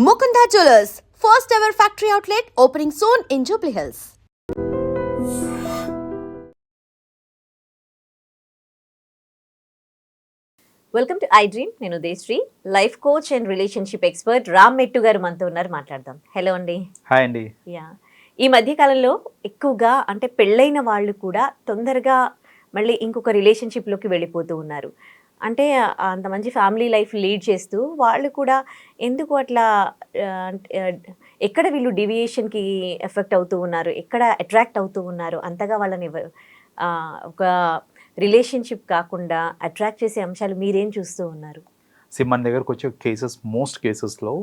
Mukunda Jewelers, first ever factory outlet opening soon in Jubilee Hills. Welcome to iDream. నేను Deshri, life coach and relationship expert Ram Mettu గారు మనతో ఉన్నారు. మాట్లాడదాం. Hello అండి. Hi అండి. Yeah, ఈ మధ్య కాలంలో ఎక్కువగా అంటే పెళ్ళైన వాళ్ళు కూడా తొందరగా మళ్ళీ ఇంకొక రిలేషన్షిప్లోకి వెళ్ళిపోతూ ఉన్నారు. అంటే అంత మంచి ఫ్యామిలీ లైఫ్ లీడ్ చేస్తూ వాళ్ళు కూడా ఎందుకు అట్లా ఎక్కడ వీళ్ళు డీవియేషన్కి ఎఫెక్ట్ అవుతూ ఉన్నారు, ఎక్కడ అట్రాక్ట్ అవుతూ ఉన్నారు, అంతగా వాళ్ళని ఒక రిలేషన్షిప్ కాకుండా అట్రాక్ట్ చేసే అంశాలు మీరేం చూస్తూ ఉన్నారు? మన దగ్గరకు వచ్చే కేసెస్, మోస్ట్ కేసెస్లో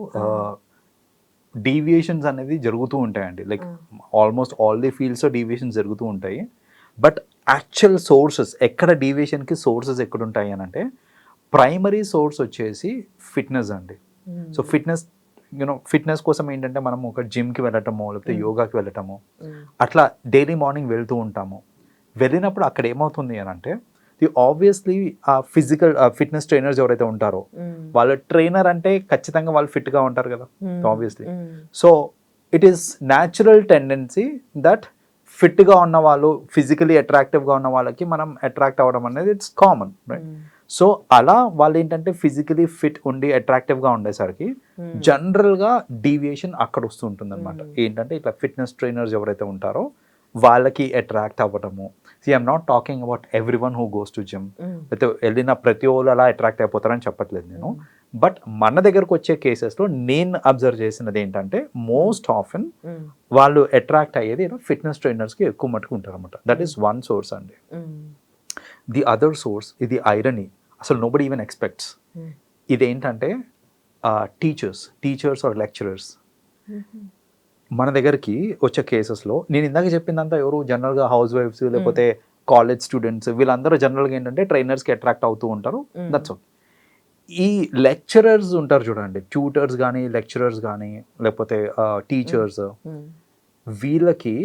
డీవియేషన్స్ అనేది జరుగుతూ ఉంటాయండి. లైక్ ఆల్మోస్ట్ ఆల్ ది ఫీల్డ్స్లో డీవియేషన్స్ జరుగుతూ ఉంటాయి. బట్ యాక్చువల్ సోర్సెస్ ఎక్కడ డీవియేషన్కి సోర్సెస్ ఎక్కడ ఉంటాయి అని అంటే, ప్రైమరీ సోర్స్ వచ్చేసి ఫిట్నెస్ అండి. సో ఫిట్నెస్ కోసం ఏంటంటే మనం ఒక జిమ్కి వెళ్ళటము, లేకపోతే యోగాకి వెళ్ళటము, అట్లా డైలీ మార్నింగ్ వెళ్తూ ఉంటాము. వెళ్ళినప్పుడు అక్కడ ఏమవుతుంది అని అంటే, ఆబ్వియస్లీ ఆ ఫిజికల్ ఫిట్నెస్ ట్రైనర్స్ ఎవరైతే ఉంటారో, వాళ్ళ ట్రైనర్ అంటే ఖచ్చితంగా వాళ్ళు ఫిట్గా ఉంటారు కదా obviously. So it is natural tendency that ఫిట్గా ఉన్న వాళ్ళు, ఫిజికలీ అట్రాక్టివ్గా ఉన్న వాళ్ళకి మనం అట్రాక్ట్ అవ్వడం అనేది ఇట్స్ కామన్, రైట్? సో అలా వాళ్ళు ఏంటంటే ఫిజికలీ ఫిట్ ఉండి అట్రాక్టివ్గా ఉండేసరికి జనరల్గా డీవియేషన్ అక్కడ వస్తూ ఉంటుంది అనమాట. ఏంటంటే ఇట్లా ఫిట్నెస్ ట్రైనర్స్ ఎవరైతే ఉంటారో వాళ్ళకి అట్రాక్ట్ అవ్వటము. I'm not talking about everyone who goes to gym, అయితే వెళ్ళిన ప్రతి వాళ్ళు అలా అట్రాక్ట్ అయిపోతారని చెప్పట్లేదు నేను. బట్ మన దగ్గరకు వచ్చే కేసెస్లో నేను అబ్జర్వ్ చేసినది ఏంటంటే, మోస్ట్ ఆఫెన్ వాళ్ళు అట్రాక్ట్ అయ్యేది ఫిట్నెస్ ట్రైనర్స్కి ఎక్కువ మటుకు ఉంటారు అనమాట. దట్ ఈస్ వన్ సోర్స్ అండి. ది అదర్ సోర్స్, ఇది ఐరనీ, అసలు నోబడి ఈవెన్ ఎక్స్పెక్ట్స్. ఇదేంటంటే టీచర్స్ ఆర్ లెక్చరర్స్ మన దగ్గరికి వచ్చే కేసెస్లో, నేను ఇందాక చెప్పిందంతా ఎవరు జనరల్గా హౌస్ వైఫ్స్ లేకపోతే కాలేజ్ స్టూడెంట్స్, వీళ్ళందరూ జనరల్గా ఏంటంటే ట్రైనర్స్కి అట్రాక్ట్ అవుతూ ఉంటారు. That's okay. ఈ లెక్చరర్స్ ఉంటారు చూడండి, ట్యూటర్స్ కానీ లెక్చరర్స్ కానీ లేకపోతే టీచర్స్, వీళ్ళకి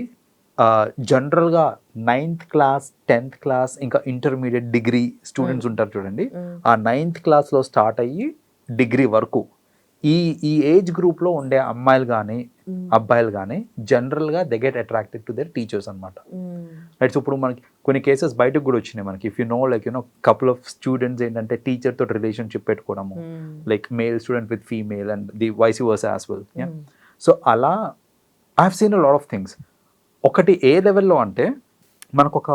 జనరల్గా 9th క్లాస్ 10th క్లాస్ ఇంకా ఇంటర్మీడియట్ డిగ్రీ స్టూడెంట్స్ ఉంటారు చూడండి, ఆ 9th క్లాస్లో స్టార్ట్ అయ్యి డిగ్రీ వరకు ఈ ఏజ్ గ్రూప్లో ఉండే అమ్మాయిలు కానీ అబ్బాయిలు కానీ జనరల్గా they get attracted to their teachers అనమాట. రైట్. ఇప్పుడు మనకి కొన్ని కేసెస్ బయటకు కూడా వచ్చినాయి మనకి. If you know, like couple of students ఏంటంటే టీచర్ తోటి రిలేషన్షిప్ పెట్టుకోవడము, like male student with female and the vice versa as well. So అలా I have seen a lot of things. ఒకటి ఏ లెవెల్లో అంటే, మనకు ఒక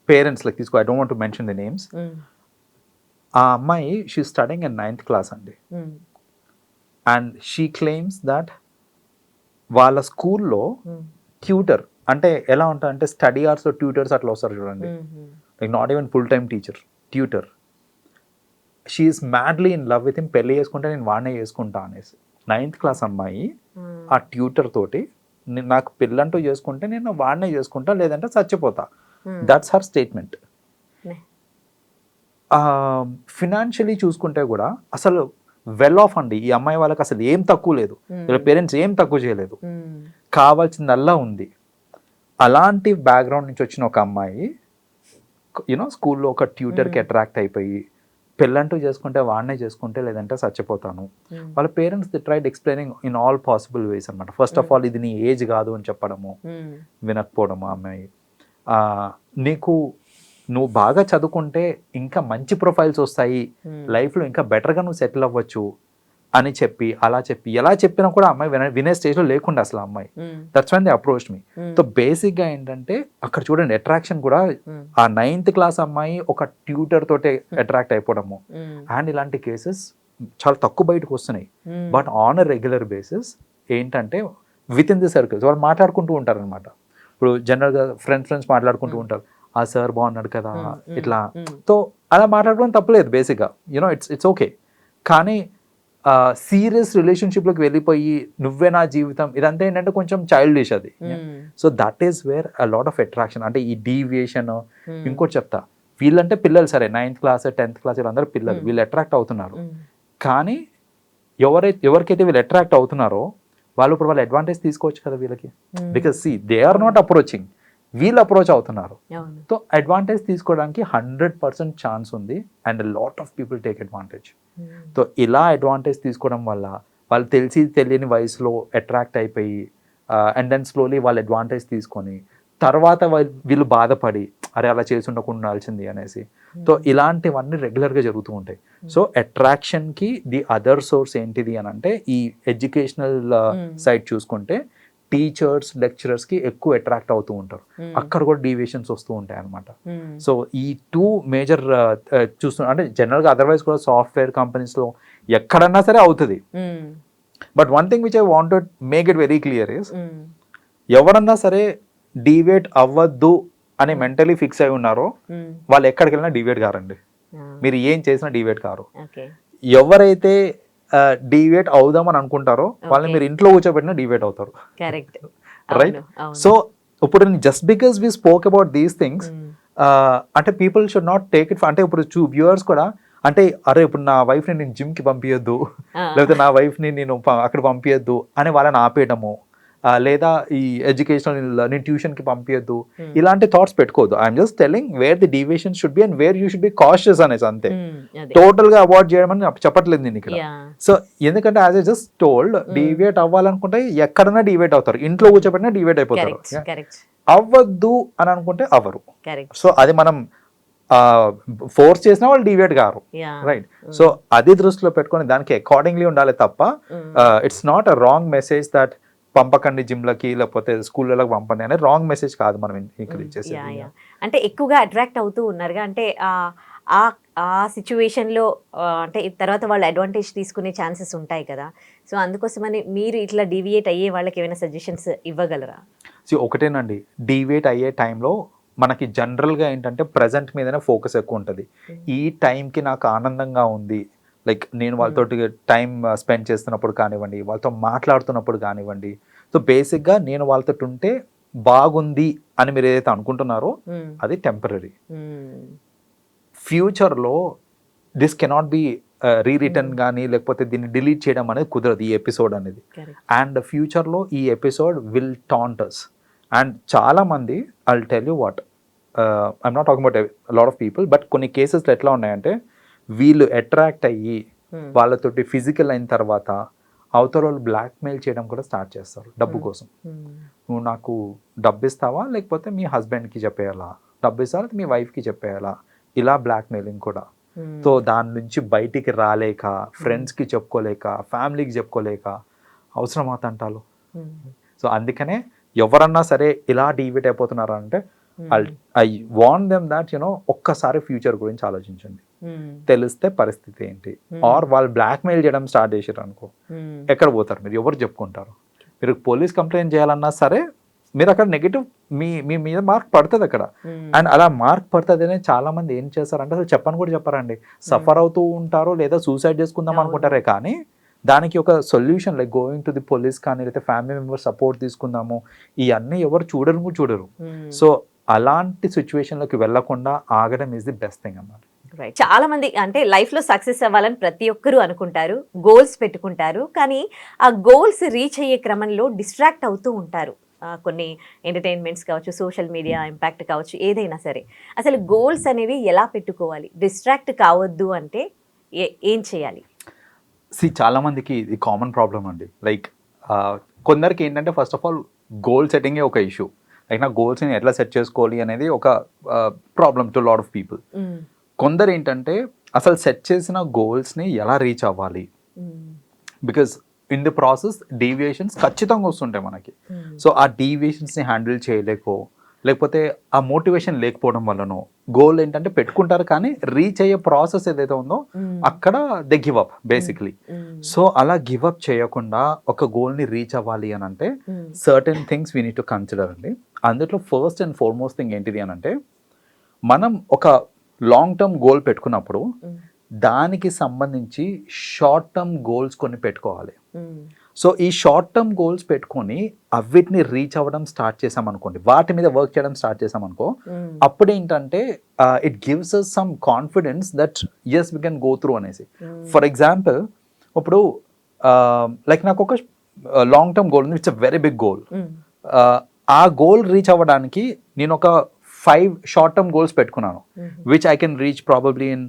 పేరెంట్స్ లైక్ తీసుకో, I don't want to mention the names. ఆ అమ్మాయి she studying in 9th class అండి, అండ్ షీ క్లెయిమ్స్ దట్ వాళ్ళ స్కూల్లో ట్యూటర్, అంటే ఎలా ఉంటారంటే స్టడీ అవర్స్లో ట్యూటర్స్ అట్లా వస్తారు చూడండి, like not even full time teacher, tutor. She is madly in love with him, పెళ్ళి చేసుకుంటే నేను వాడినే చేసుకుంటా అనేసి 9th క్లాస్ అమ్మాయి ఆ ట్యూటర్ తోటి, నాకు పెళ్ళంటూ చేసుకుంటే నేను వాడినే చేసుకుంటా, లేదంటే చచ్చిపోతా. That's her statement. ఫినాన్షియలీ చూసుకుంటే కూడా అసలు వెల్ ఆఫ్ అండి ఈ అమ్మాయి వాళ్ళకి, అసలు ఏం తక్కువ లేదు, వీళ్ళ పేరెంట్స్ ఏం తక్కువ చేయలేదు, కావాల్సిందల్లా ఉంది. అలాంటి బ్యాక్గ్రౌండ్ నుంచి వచ్చిన ఒక అమ్మాయి స్కూల్లో ఒక ట్యూటర్కి అట్రాక్ట్ అయిపోయి పెళ్ళంటూ చేసుకుంటే వాడినే చేసుకుంటే, లేదంటే చచ్చిపోతాను. వాళ్ళ parents the tried explaining in all possible ways అనమాట. ఫస్ట్ ఆఫ్ ఆల్ ఇది నీ ఏజ్ కాదు అని చెప్పడము, వినకపోవడము. అమ్మాయి నువ్వు బాగా చదువుకుంటే ఇంకా మంచి ప్రొఫైల్స్ వస్తాయి, లైఫ్లో ఇంకా బెటర్గా నువ్వు సెటిల్ అవ్వచ్చు అని చెప్పి, అలా చెప్పి ఎలా చెప్పినా కూడా అమ్మాయి వినే స్టేజ్లో లేకుండా అసలు అమ్మాయి. That's one they approach me. So బేసిక్గా ఏంటంటే అక్కడ చూడండి, అట్రాక్షన్ కూడా ఆ 9th క్లాస్ అమ్మాయి ఒక ట్యూటర్ తోటే అట్రాక్ట్ అయిపోవడము. అండ్ ఇలాంటి కేసెస్ చాలా తక్కువ బయటకు వస్తున్నాయి. But on a regular basis ఏంటంటే విత్ ఇన్ ది సర్కిల్స్ వాళ్ళు మాట్లాడుకుంటూ ఉంటారు అనమాట. ఇప్పుడు జనరల్గా ఫ్రెండ్స్ మాట్లాడుకుంటూ ఉంటారు, ఆ సార్ బాగున్నాడు కదా ఇట్లా. సో అలా మాట్లాడుకోవడం తప్పలేదు బేసిక్గా, ఇట్స్ ఓకే. కానీ సీరియస్ రిలేషన్షిప్లోకి వెళ్ళిపోయి నువ్వే నా జీవితం, ఇదంతా ఏంటంటే కొంచెం చైల్డిష్ అది. So that is where a lot of attraction. అంటే ఈ డీవియేషన్. ఇంకోటి చెప్తా, వీళ్ళంటే పిల్లలు, సరే 9th క్లాస్ 10th క్లాస్ వీళ్ళందరూ పిల్లలు, వీళ్ళు అట్రాక్ట్ అవుతున్నారు. కానీ ఎవరికైతే వీళ్ళు అట్రాక్ట్ అవుతున్నారో వాళ్ళు ఇప్పుడు వాళ్ళ అడ్వాంటేజ్ తీసుకోవచ్చు కదా వీళ్ళకి. Because they are not approaching, వీళ్ళు అప్రోచ్ అవుతున్నారు. సో అడ్వాంటేజ్ తీసుకోవడానికి 100% ఛాన్స్ ఉంది, and lot of people take advantage. So ఇలా అడ్వాంటేజ్ తీసుకోవడం వల్ల వాళ్ళు తెలిసి తెలియని వయసులో అట్రాక్ట్ అయిపోయి అండ్ దెన్ స్లోలీ వాళ్ళు అడ్వాంటేజ్ తీసుకొని తర్వాత వీళ్ళు బాధపడి అరే అలా చేసి ఉండకుండా ఉండాల్సింది అనేసి. సో ఇలాంటివన్నీ రెగ్యులర్గా జరుగుతూ ఉంటాయి. సో అట్రాక్షన్కి ది అదర్ సోర్స్ ఏంటిది అని అంటే ఈ ఎడ్యుకేషనల్ సైడ్ చూసుకుంటే టీచర్స్ లెక్చరర్స్కి ఎక్కువ అట్రాక్ట్ అవుతూ ఉంటారు. అక్కడ కూడా డీవియేషన్స్ వస్తూ ఉంటాయి అనమాట. సో ఈ 2 మేజర్ చూస్తున్నా అంటే జనరల్గా అదర్వైజ్ కూడా సాఫ్ట్వేర్ కంపెనీస్లో ఎక్కడన్నా సరే అవుతుంది. But one thing which I wanted make it very clear is ఎవరన్నా సరే డీవియేట్ అవ్వద్దు అని మెంటలీ ఫిక్స్ అయి ఉన్నారో వాళ్ళు ఎక్కడికి వెళ్ళినా డీవియేట్ కారండి. మీరు ఏం చేసినా డీవియేట్ కారు. ఎవరైతే డీవియేట్ అవుదామని అనుకుంటారో వాళ్ళని మీరు ఇంట్లో కూర్చోబెట్టినా డీవియేట్ అవుతారు. రైట్. సో ఇప్పుడు just because we spoke about these things అంటే people should not take it. అంటే ఇప్పుడు వ్యూవర్స్ కూడా అంటే అరే ఇప్పుడు నా వైఫ్ని నేను జిమ్కి పంపించద్దు లేకపోతే నా వైఫ్ని నేను అక్కడ పంపించద్దు అని వాళ్ళని ఆపేయడము లేదా ఈ ఎడ్యుకేషనల్ నేను ట్యూషన్కి పంపించద్దు ఇలాంటి థాట్స్ పెట్టుకోవద్దు. I'm just telling wear the deviation should be and where you should be cautious అనేసి అంతే. టోటల్ గా అవాయిడ్ చేయడం అని చెప్పట్లేదు నేను ఇక్కడ. సో ఎందుకంటే as I just told deviate అవ్వాలనుకుంటే ఎక్కడైనా డీవియేట్ అవుతారు, ఇంట్లో కూర్చోబెట్టినా డీవియేట్ అయిపోతారు. అవ్వద్దు అని అనుకుంటే అవ్వరు. సో అది మనం ఫోర్స్ చేసిన వాళ్ళు డీవియేట్ గారు. రైట్. సో అది దృష్టిలో పెట్టుకొని దానికి అకార్డింగ్లీ ఉండాలి తప్ప it's not a wrong message that పంపకండి జిమ్లకి లేకపోతే స్కూళ్ళకి పంపండి అనే రాంగ్ మెసేజ్ కాదు మనం ఇక్కడ ఇచ్చేసి. అంటే ఎక్కువగా అట్రాక్ట్ అవుతూ ఉన్నారుగా అంటే ఆ సిచ్యువేషన్లో అంటే తర్వాత వాళ్ళు అడ్వాంటేజ్ తీసుకునే ఛాన్సెస్ ఉంటాయి కదా. సో అందుకోసమని మీరు ఇట్లా డీవియేట్ అయ్యే వాళ్ళకి ఏమైనా సజెషన్స్ ఇవ్వగలరా? సో ఒకటేనండి, డీవియేట్ అయ్యే టైంలో మనకి జనరల్గా ఏంటంటే ప్రజెంట్ మీదనే ఫోకస్ ఎక్కువ ఉంటుంది. ఈ టైంకి నాకు ఆనందంగా ఉంది, లైక్ నేను వాళ్ళతో టైం స్పెండ్ చేస్తున్నప్పుడు కానివ్వండి, వాళ్ళతో మాట్లాడుతున్నప్పుడు కానివ్వండి. సో బేసిక్గా నేను వాళ్ళతో ఉంటే బాగుంది అని మీరు ఏదైతే అనుకుంటున్నారో అది టెంపరీ. ఫ్యూచర్లో దిస్ కెనాట్ బి రీరిటర్న్ కానీ లేకపోతే దీన్ని డిలీట్ చేయడం అనేది కుదరదు ఈ ఎపిసోడ్ అనేది. అండ్ ఫ్యూచర్లో ఈ episode will taunt us. And చాలామంది I will tell you what I'm not talking about lot of people, but కొన్ని కేసెస్లో ఎట్లా ఉన్నాయంటే వీళ్ళు అట్రాక్ట్ అయ్యి వాళ్ళతోటి ఫిజికల్ అయిన తర్వాత అవతల వాళ్ళు బ్లాక్మెయిల్ చేయడం కూడా స్టార్ట్ చేస్తారు డబ్బు కోసం. నువ్వు నాకు డబ్బు ఇస్తావా లేకపోతే మీ హస్బెండ్కి చెప్పేయాలా, డబ్బు ఇస్తావా మీ వైఫ్కి చెప్పేయాలా, ఇలా బ్లాక్మెయిలింగ్ కూడా. సో దాని నుంచి బయటికి రాలేక, ఫ్రెండ్స్కి చెప్పుకోలేక, ఫ్యామిలీకి చెప్పుకోలేక అవసరమా తంటాలు. సో అందుకనే ఎవరన్నా సరే ఇలా డీవియేట్ అయిపోతున్నారా అంటే I want them that you know ఒక్కసారి ఫ్యూచర్ గురించి ఆలోచించండి. తెలిస్తే పరిస్థితి ఏంటి, ఆర్ వాళ్ళు బ్లాక్మెయిల్ చేయడం స్టార్ట్ చేశారు అనుకో ఎక్కడ పోతారు మీరు, ఎవరు చెప్పుకుంటారు. మీరు పోలీస్ కంప్లైంట్ చేయాలన్నా సరే మీరు అక్కడ నెగిటివ్ మీ మీద మార్క్ పడుతుంది అక్కడ. అండ్ అలా మార్క్ పడుతుంది చాలా మంది ఏం చేస్తారంటే అసలు చెప్పని కూడా చెప్పారండి, సఫర్ అవుతూ ఉంటారు లేదా సూసైడ్ చేసుకుందాం అనుకుంటారే కానీ దానికి ఒక solution like going to the police కానీ లేకపోతే ఫ్యామిలీ మెంబర్ సపోర్ట్ తీసుకుందాము ఇవన్నీ ఎవరు చూడరు. సో అలాంటి సిచ్యువేషన్లోకి వెళ్లకుండా ఆగడం ఈజ్ ది బెస్ట్ థింగ్ అన్నమాట. చాలా మంది అంటే లైఫ్లో సక్సెస్ అవ్వాలని ప్రతి ఒక్కరూ అనుకుంటారు, గోల్స్ పెట్టుకుంటారు, కానీ ఆ గోల్స్ రీచ్ అయ్యే క్రమంలో డిస్ట్రాక్ట్ అవుతూ ఉంటారు. కొన్ని ఎంటర్టైన్మెంట్స్ కావచ్చు, సోషల్ మీడియా ఇంపాక్ట్ కావచ్చు, ఏదైనా సరే. అసలు గోల్స్ అనేవి ఎలా పెట్టుకోవాలి, డిస్ట్రాక్ట్ కావద్దు అంటే ఏం చేయాలి? చాలా మందికి ఇది కామన్ ప్రాబ్లం అండి. లైక్ కొందరికి ఏంటంటే ఫస్ట్ ఆఫ్ ఆల్ గోల్ సెట్టింగే ఒక ఇష్యూ. లైక్ నా గోల్స్ని ఎట్లా సెట్ చేసుకోవాలి అనేది ఒక problem to lot of people. కొందరు ఏంటంటే అసలు సెట్ చేసిన గోల్స్ని ఎలా రీచ్ అవ్వాలి, because in the process deviations ఖచ్చితంగా వస్తుంటాయి మనకి. సో ఆ డీవియేషన్స్ని హ్యాండిల్ చేయలేకో లేకపోతే ఆ మోటివేషన్ లేకపోవడం వల్లనో గోల్ ఏంటంటే పెట్టుకుంటారు కానీ రీచ్ అయ్యే ప్రాసెస్ ఏదైతే ఉందో అక్కడ they give up basically. So అలా గివ్ అప్ చేయకుండా ఒక గోల్ని రీచ్ అవ్వాలి అని అంటే certain things we need to consider అండి. అందులో ఫస్ట్ అండ్ ఫార్మోస్ట్ థింగ్ ఏంటిది అని అంటే మనం ఒక లాంగ్ టర్మ్ గోల్ పెట్టుకున్నప్పుడు దానికి సంబంధించి షార్ట్ టర్మ్ గోల్స్ కొన్ని పెట్టుకోవాలి. సో ఈ షార్ట్ టర్మ్ గోల్స్ పెట్టుకొని అవిటిని రీచ్ అవ్వడం స్టార్ట్ చేసామనుకోండి, వాటి మీద వర్క్ చేయడం స్టార్ట్ చేసామనుకో, అప్పుడు ఏంటంటే it gives us some confidence that as we can go through అనేసి. ఫర్ ఎగ్జాంపుల్ ఇప్పుడు లైక్ నాకు ఒక లాంగ్ టర్మ్ గోల్ ఉంది, it's a very big goal. ఆ గోల్ రీచ్ అవ్వడానికి నేను ఒక 5 షార్ట్ టర్మ్ గోల్స్ పెట్టుకున్నాను, which I can reach probably in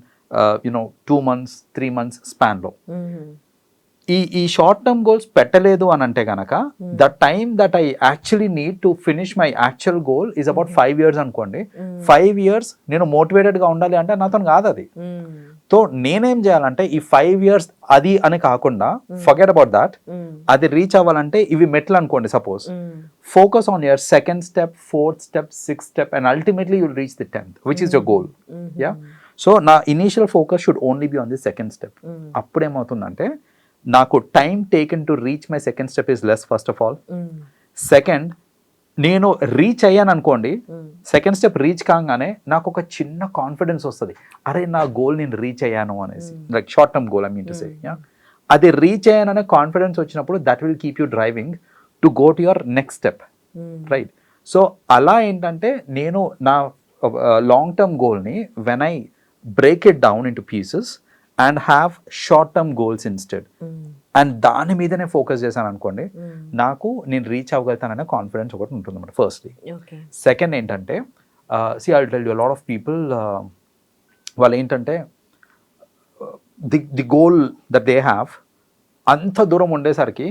2 months 3 months స్పాన్లో. ఈ షార్ట్ టర్మ్ గోల్స్ పెట్టలేదు అని అంటే కనుక the time that I actually need to finish my actual goal is about 5 years అనుకోండి. 5 years నేను మోటివేటెడ్గా ఉండాలి అంటే నాతో కాదు అది. సో నేనేం చేయాలంటే ఈ 5 years అది అని కాకుండా ఫర్గెట్ అబౌట్ దాట్, అది రీచ్ అవ్వాలంటే ఇవి మెట్లు అనుకోండి suppose. Focus on your second step, 4th step, 6th step and ultimately you'll reach the 10th which is your goal. Yeah, so నా initial focus should only be on the second step. అప్పుడు ఏమవుతుందంటే నాకు time taken to reach my second step is less first of all. Second, నేను reach అయ్యాను అనుకోండి, second step reach కాగానే నాకు ఒక చిన్న కాన్ఫిడెన్స్ వస్తుంది, అరే నా గోల్ నేను రీచ్ అయ్యాను అనేసి, like short term goal I mean to say. అది రీచ్ అయ్యాననే కాన్ఫిడెన్స్ వచ్చినప్పుడు that will keep you driving to go to your next step, right? So అలా ఏంటంటే నేను నా లాంగ్ టర్మ్ గోల్ని when I break it down into pieces and have short term goals instead and దాని మీదనే focus చేశాను అనుకోండి, నాకు నేను రీచ్ అవ్వగలుగుతాననే కాన్ఫిడెన్స్ ఒకటి ఉంటుంది అన్నమాట ఫస్ట్లీ. సెకండ్ ఏంటంటే see I will tell you a lot of people వాళ్ళు ఏంటంటే the goal that they have అంత దూరం ఉండేసరికి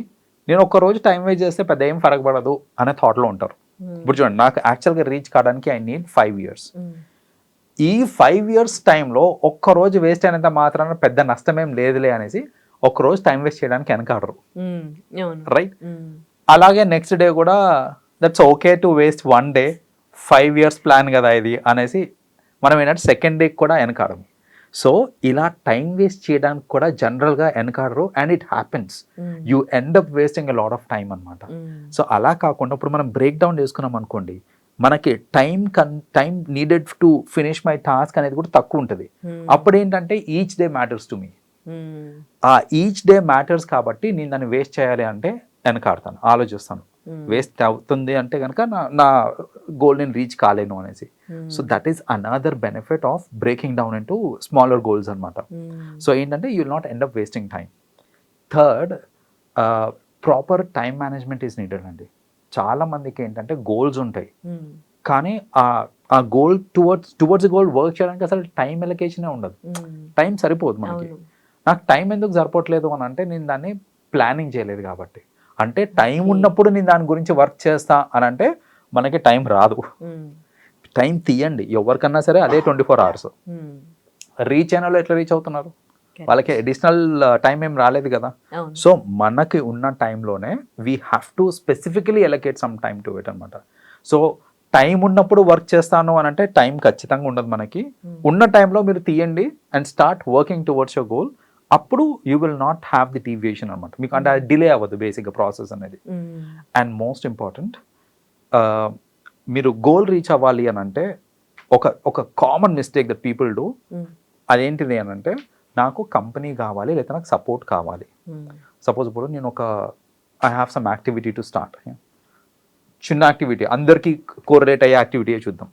నేను ఒక్కరోజు టైం వేస్ట్ చేస్తే పెద్ద ఏం ఫరక పడదు అనే థాట్లో ఉంటారు. ఇప్పుడు చూడండి, నాకు యాక్చువల్గా రీచ్ కావడానికి ఐ నీడ్ 5 years. ఈ 5 years టైంలో ఒక్కరోజు వేస్ట్ అయినంత మాత్రాన పెద్ద నష్టమేం లేదులే అనేసి ఒక్కరోజు టైం వేస్ట్ చేయడానికి వెనకాడరు, రైట్? అలాగే నెక్స్ట్ డే కూడా that's okay to waste 1 day, 5 years plan కదా ఇది అనేసి మనం ఏంటంటే సెకండ్ డే కూడా వెనకాడము. సో ఇలా టైం వేస్ట్ చేయడానికి కూడా జనరల్గా వెనకాడరు and it happens. You end up wasting a lot of time అనమాట. సో అలా కాకుండా ఇప్పుడు మనం బ్రేక్ డౌన్ చేసుకున్నాం అనుకోండి, మనకి time needed to finish my task అనేది కూడా తక్కువ ఉంటుంది. అప్పుడు ఏంటంటే each day matters to me. ఆ ఈచ్ డే మ్యాటర్స్ కాబట్టి నేను దాన్ని వేస్ట్ చేయాలి అంటే వెనకాడతాను, ఆలోచిస్తాను. వేస్ట్ అవుతుంది అంటే కనుక నా గోల్ నేను రీచ్ కాలేను అనేసి. So that is another benefit of breaking down in to smaller goals అనమాట. సో ఏంటంటే you will not end up wasting time. Third, proper time management is needed అండి. చాలా మందికి ఏంటంటే గోల్స్ ఉంటాయి, కానీ ఆ గోల్ టువర్డ్స్ గోల్ వర్క్ చేయడానికి అసలు టైం ఎలకేషనే ఉండదు, టైం సరిపోదు మనకి. నాకు టైం ఎందుకు సరిపోవట్లేదు అని అంటే నేను దాన్ని ప్లానింగ్ చేయలేదు కాబట్టి. అంటే టైం ఉన్నప్పుడు నేను దాని గురించి వర్క్ చేస్తా అని అంటే మనకి టైం రాదు. టైం తీయండి ఎవరికన్నా సరే, అదే 24 hours. రీచ్ అయిన వాళ్ళు ఎట్లా రీచ్ అవుతున్నారు? వాళ్ళకి అడిషనల్ టైం ఏం రాలేదు కదా. సో మనకి ఉన్న టైంలోనే we have to specifically allocate some time to it అనమాట. సో టైం ఉన్నప్పుడు వర్క్ చేస్తాను అని అంటే టైం ఖచ్చితంగా ఉండదు మనకి. ఉన్న టైంలో మీరు తీయండి and start working towards your goal. అప్పుడు you will not have the deviation అనమాట మీకు. అంటే అది డిలే అవ్వదు బేసిక్గా ప్రాసెస్ అనేది. అండ్ మోస్ట్ ఇంపార్టెంట్, మీరు గోల్ రీచ్ అవ్వాలి అని అంటే ఒక common mistake that people do, అదేంటిది అని అంటే నాకు కంపెనీ కావాలి లేదా నాకు సపోర్ట్ కావాలి. సపోజ్ ఇప్పుడు నేను I have some activity to start, చిన్న యాక్టివిటీ, అందరికీ కోరిలేట్ అయ్యే యాక్టివిటీయే చూద్దాం.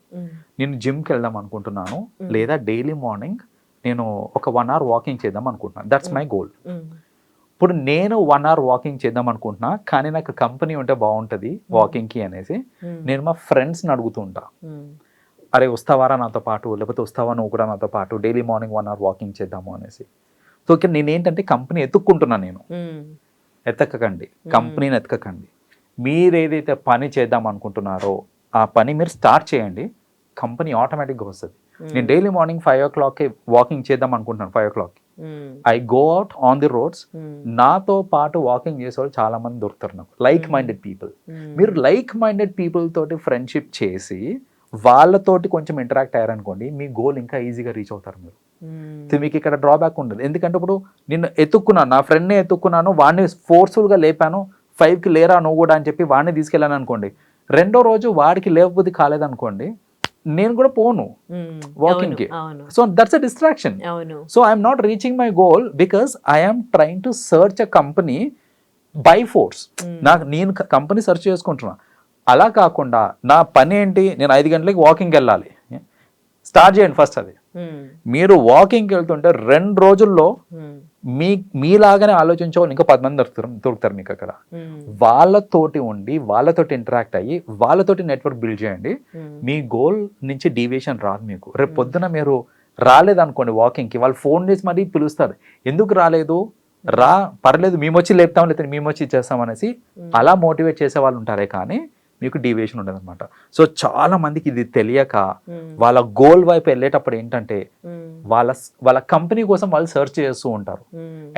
నేను జిమ్కి వెళ్దాం అనుకుంటున్నాను, లేదా డైలీ మార్నింగ్ నేను ఒక 1 hour వాకింగ్ చేద్దాం అనుకుంటున్నాను. That's my goal. ఇప్పుడు నేను 1 hour వాకింగ్ చేద్దాం అనుకుంటున్నా, కానీ నాకు కంపెనీ ఉంటే బాగుంటుంది వాకింగ్కి అనేసి నేను మా ఫ్రెండ్స్ని అడుగుతూ ఉంటా, అరే వస్తావారా నాతో పాటు, లేకపోతే వస్తావా నువ్వు కూడా నాతో పాటు, డైలీ మార్నింగ్ 1 hour వాకింగ్ చేద్దాము అనేసి. సో ఇక్కడ నేనేంటంటే కంపెనీ ఎత్తుక్కుంటున్నాను. నేను ఎత్తకండి, కంపెనీని ఎత్తకండి. మీరు ఏదైతే పని చేద్దాం అనుకుంటున్నారో ఆ పని మీరు స్టార్ట్ చేయండి, కంపెనీ ఆటోమేటిక్గా వస్తుంది. నేను డైలీ మార్నింగ్ 5 o'clock వాకింగ్ చేద్దాం అనుకుంటున్నాను. 5 o'clock I go out on the roads. నాతో పాటు వాకింగ్ చేసే వాళ్ళు చాలా మంది దొరుకుతారు నాకు, లైక్ మైండెడ్ పీపుల్. మీరు లైక్ మైండెడ్ పీపుల్ తోటి ఫ్రెండ్షిప్ చేసి వాళ్ళతోటి కొంచెం ఇంటరాక్ట్ అయ్యారనుకోండి, మీ గోల్ ఇంకా ఈజీగా రీచ్ అవుతారు మీరు. మీకు ఇక్కడ డ్రాబ్యాక్ ఉండదు. ఎందుకంటే ఇప్పుడు నేను ఎత్తుక్కున్నాను, నా ఫ్రెండ్ని ఎత్తుక్కున్నాను, వాడిని ఫోర్స్ఫుల్గా లేపాను, 5కి లేరా నువ్వు కూడా అని చెప్పి వాడిని తీసుకెళ్ళాను అనుకోండి, రెండో రోజు వాడికి లేకపోతే కాలేదనుకోండి, నేను కూడా పోను వాకింగ్కి. So that's a distraction. So I'm not reaching my goal because I'm trying to search a company by force. నేను కంపెనీ సెర్చ్ చేసుకుంటున్నా. అలా కాకుండా నా పని ఏంటి, నేను 5 గంటలకి వాకింగ్కి వెళ్ళాలి. స్టార్ట్ చేయండి ఫస్ట్ అది. మీరు వాకింగ్కి వెళ్తుంటే 2 రోజుల్లో మీలాగానే ఆలోచించే వాళ్ళు ఇంకా 10 మంది దొరుకుతారు మీకు అక్కడ. వాళ్ళతోటి ఉండి, వాళ్ళతోటి ఇంటరాక్ట్ అయ్యి, వాళ్ళతోటి నెట్వర్క్ బిల్డ్ చేయండి. మీ గోల్ నుంచి డీవియేషన్ రాదు మీకు. రేపు పొద్దున మీరు రాలేదనుకోండి వాకింగ్కి, వాళ్ళు ఫోన్ చేసి మరీ పిలుస్తారు, ఎందుకు రాలేదు, రా పర్లేదు మేము వచ్చి లేపుతాం లేకపోతే మేము వచ్చి ఇచ్చేస్తాం అనేసి అలా మోటివేట్ చేసే వాళ్ళు ఉంటారే కానీ మీకు డీవియేషన్ ఉండదు అనమాట. సో చాలా మందికి ఇది తెలియక వాళ్ళ గోల్ వైపు వెళ్ళేటప్పుడు ఏంటంటే వాళ్ళ కంపెనీ కోసం వాళ్ళు సెర్చ్ చేస్తూ ఉంటారు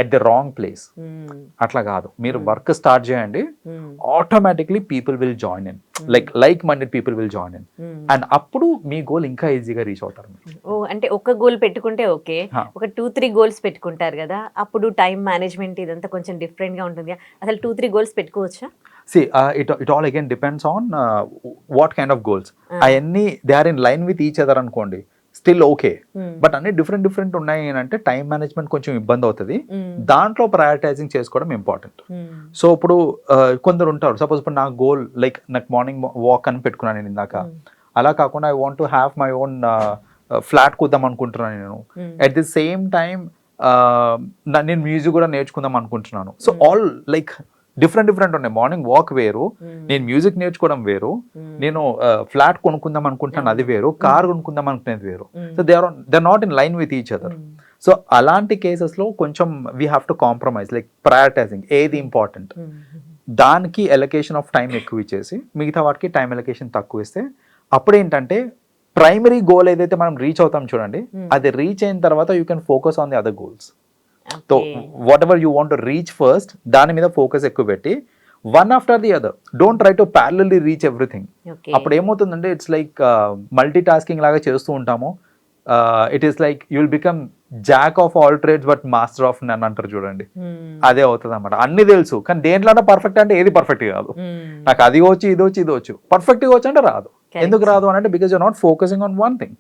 ఎట్ ది రాంగ్ ప్లేస్. అట్లా కాదు, మీరు వర్క్ స్టార్ట్ చేయండి, automatically people will join in, like minded people will join in, and అప్పుడు మీ గోల్ ఇంకా ఈజీగా రీచ్ అవుతారు. ఓ అంటే ఒక గోల్ పెట్టుకుంటే ఓకే, ఒక 2-3 గోల్స్ పెట్టుకుంటారు కదా, అప్పుడు టైం మేనేజ్మెంట్ ఇదంతా కొంచెం డిఫరెంట్ గా ఉంటుంది. అసలు 2-3 గోల్స్ పెట్టుకోవచ్చా? See, it all again depends on what kind of goals. అవన్నీ they are in line with each other అనుకోండి, స్టిల్ ఓకే. బట్ అన్ని డిఫరెంట్ ఉన్నాయి అంటే టైం మేనేజ్మెంట్ కొంచెం ఇబ్బంది అవుతుంది. దాంట్లో ప్రయారిటైజింగ్ చేసుకోవడం ఇంపార్టెంట్. సో ఇప్పుడు కొందరు ఉంటారు, సపోజ్ ఇప్పుడు నా గోల్ లైక్ నాకు మార్నింగ్ వాక్ అని పెట్టుకున్నాను నేను ఇందాక, అలా కాకుండా I want to have my own flat కూద్దాం అనుకుంటున్నాను నేను. అట్ ది సేమ్ టైం నేను మ్యూజిక్ కూడా నేర్చుకుందాం అనుకుంటున్నాను. సో ఆల్ లైక్ డిఫరెంట్ ఉన్నాయి. మార్నింగ్ వాక్ వేరు, నేను మ్యూజిక్ నేర్చుకోవడం వేరు, నేను ఫ్లాట్ కొనుక్కుందాం అనుకుంటున్నాను అది వేరు, కార్ కొనుక్కుందాం అనుకునేది వేరు. So they are not in line with each other. So అలాంటి కేసెస్లో కొంచెం we have to compromise, like prioritising ఏది ఇంపార్టెంట్ దానికి ఎలకేషన్ ఆఫ్ టైం ఎక్కువ ఇచ్చేసి మిగతా వాటికి టైం ఎలకేషన్ తక్కువ ఇస్తే అప్పుడు ఏంటంటే ప్రైమరీ గోల్ ఏదైతే మనం రీచ్ అవుతాం చూడండి, అది రీచ్ అయిన తర్వాత you can focus on the other goals. So whatever you want to reach first దాని మీద ఫోకస్ ఎక్కువ పెట్టి one after the other, don't try to parallelly reach everything. అప్పుడు ఏమవుతుందంటే ఇట్స్ లైక్ మల్టీ టాస్కింగ్ లాగా చేస్తూ ఉంటాము. It is like you will become jack of all trades but master of none అంటారు చూడండి, అదే అవుతుంది అనమాట. అన్ని తెలుసు కానీ దేంట్లోనే పర్ఫెక్ట్ అంటే ఏది పర్ఫెక్ట్ కాదు. నాకు అది వచ్చి ఇది వచ్చు పర్ఫెక్ట్గా వచ్చి అంటే రాదు. ఎందుకు రాదు అని అంటే because you're not focusing on one thing.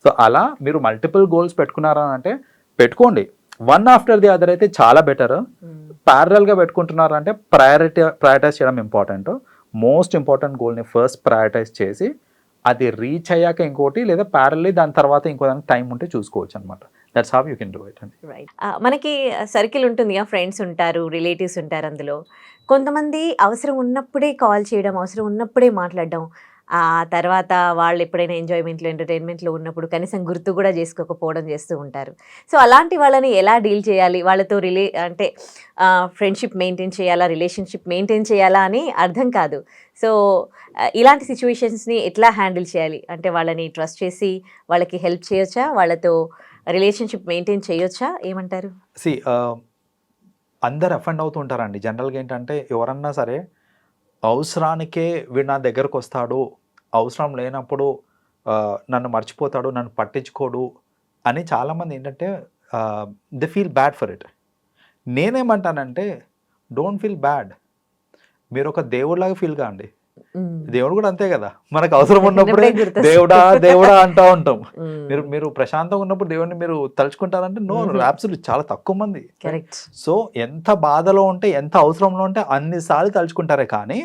So అలా మీరు మల్టిపుల్ గోల్స్ పెట్టుకున్నారా అంటే పెట్టుకోండి, వన్ ఆఫ్టర్ ది అదర్ అయితే చాలా బెటర్. ప్యారలల్ గా పెట్టుకుంటున్నారంటే ప్రయారిటైజ్ చేయడం ఇంపార్టెంట్. మోస్ట్ ఇంపార్టెంట్ గోల్ని ఫస్ట్ ప్రయారిటైజ్ చేసి అది రీచ్ అయ్యాక ఇంకోటి, లేదా ప్యారల్లీ దాని తర్వాత ఇంకో దానికి టైం ఉంటే చూసుకోవచ్చు అనమాట. That's how you can do it. మనకి సర్కిల్ ఉంటుంది, ఫ్రెండ్స్ ఉంటారు, రిలేటివ్స్ ఉంటారు. అందులో కొంతమంది అవసరం ఉన్నప్పుడే కాల్ చేయడం, అవసరం ఉన్నప్పుడే మాట్లాడడం, ఆ తర్వాత వాళ్ళు ఎప్పుడైనా ఎంజాయ్మెంట్లో ఎంటర్టైన్మెంట్లో ఉన్నప్పుడు కనీసం గుర్తు కూడా చేసుకోకపోవడం చేస్తూ ఉంటారు. సో అలాంటి వాళ్ళని ఎలా డీల్ చేయాలి, వాళ్ళతో అంటే ఫ్రెండ్షిప్ మెయింటైన్ చేయాలా, రిలేషన్షిప్ మెయింటైన్ చేయాలా అని అర్థం కాదు. సో ఇలాంటి సిచ్యువేషన్స్ని ఎట్లా హ్యాండిల్ చేయాలి అంటే వాళ్ళని ట్రస్ట్ చేసి వాళ్ళకి హెల్ప్ చేయొచ్చా, వాళ్ళతో రిలేషన్షిప్ మెయింటైన్ చేయొచ్చా, ఏమంటారు? అందరు అఫెండ్ అవుతూ ఉంటారండి జనరల్గా. ఏంటంటే ఎవరన్నా సరే అవసరానికే వీడు నా దగ్గరకు వస్తాడు, అవసరం లేనప్పుడు నన్ను మర్చిపోతాడు, నన్ను పట్టించుకోడు అని చాలామంది ఏంటంటే they feel bad for it. నేనేమంటానంటే డోంట్ ఫీల్ బ్యాడ్, మీరు ఒక దేవుడిలాగా ఫీల్ కాండి. దేవుడు కూడా అంతే కదా, మనకు అవసరం ఉన్నప్పుడే దేవుడా దేవుడా అంటూ ఉంటాం. మీరు ప్రశాంతంగా ఉన్నప్పుడు దేవుడిని మీరు తలుచుకుంటారంటే నో, అబ్సల్యూట్లీ చాలా తక్కువ మంది. సో ఎంత బాధలో ఉంటే, ఎంత అవసరంలో ఉంటే అన్నిసార్లు తలుచుకుంటారే కానీ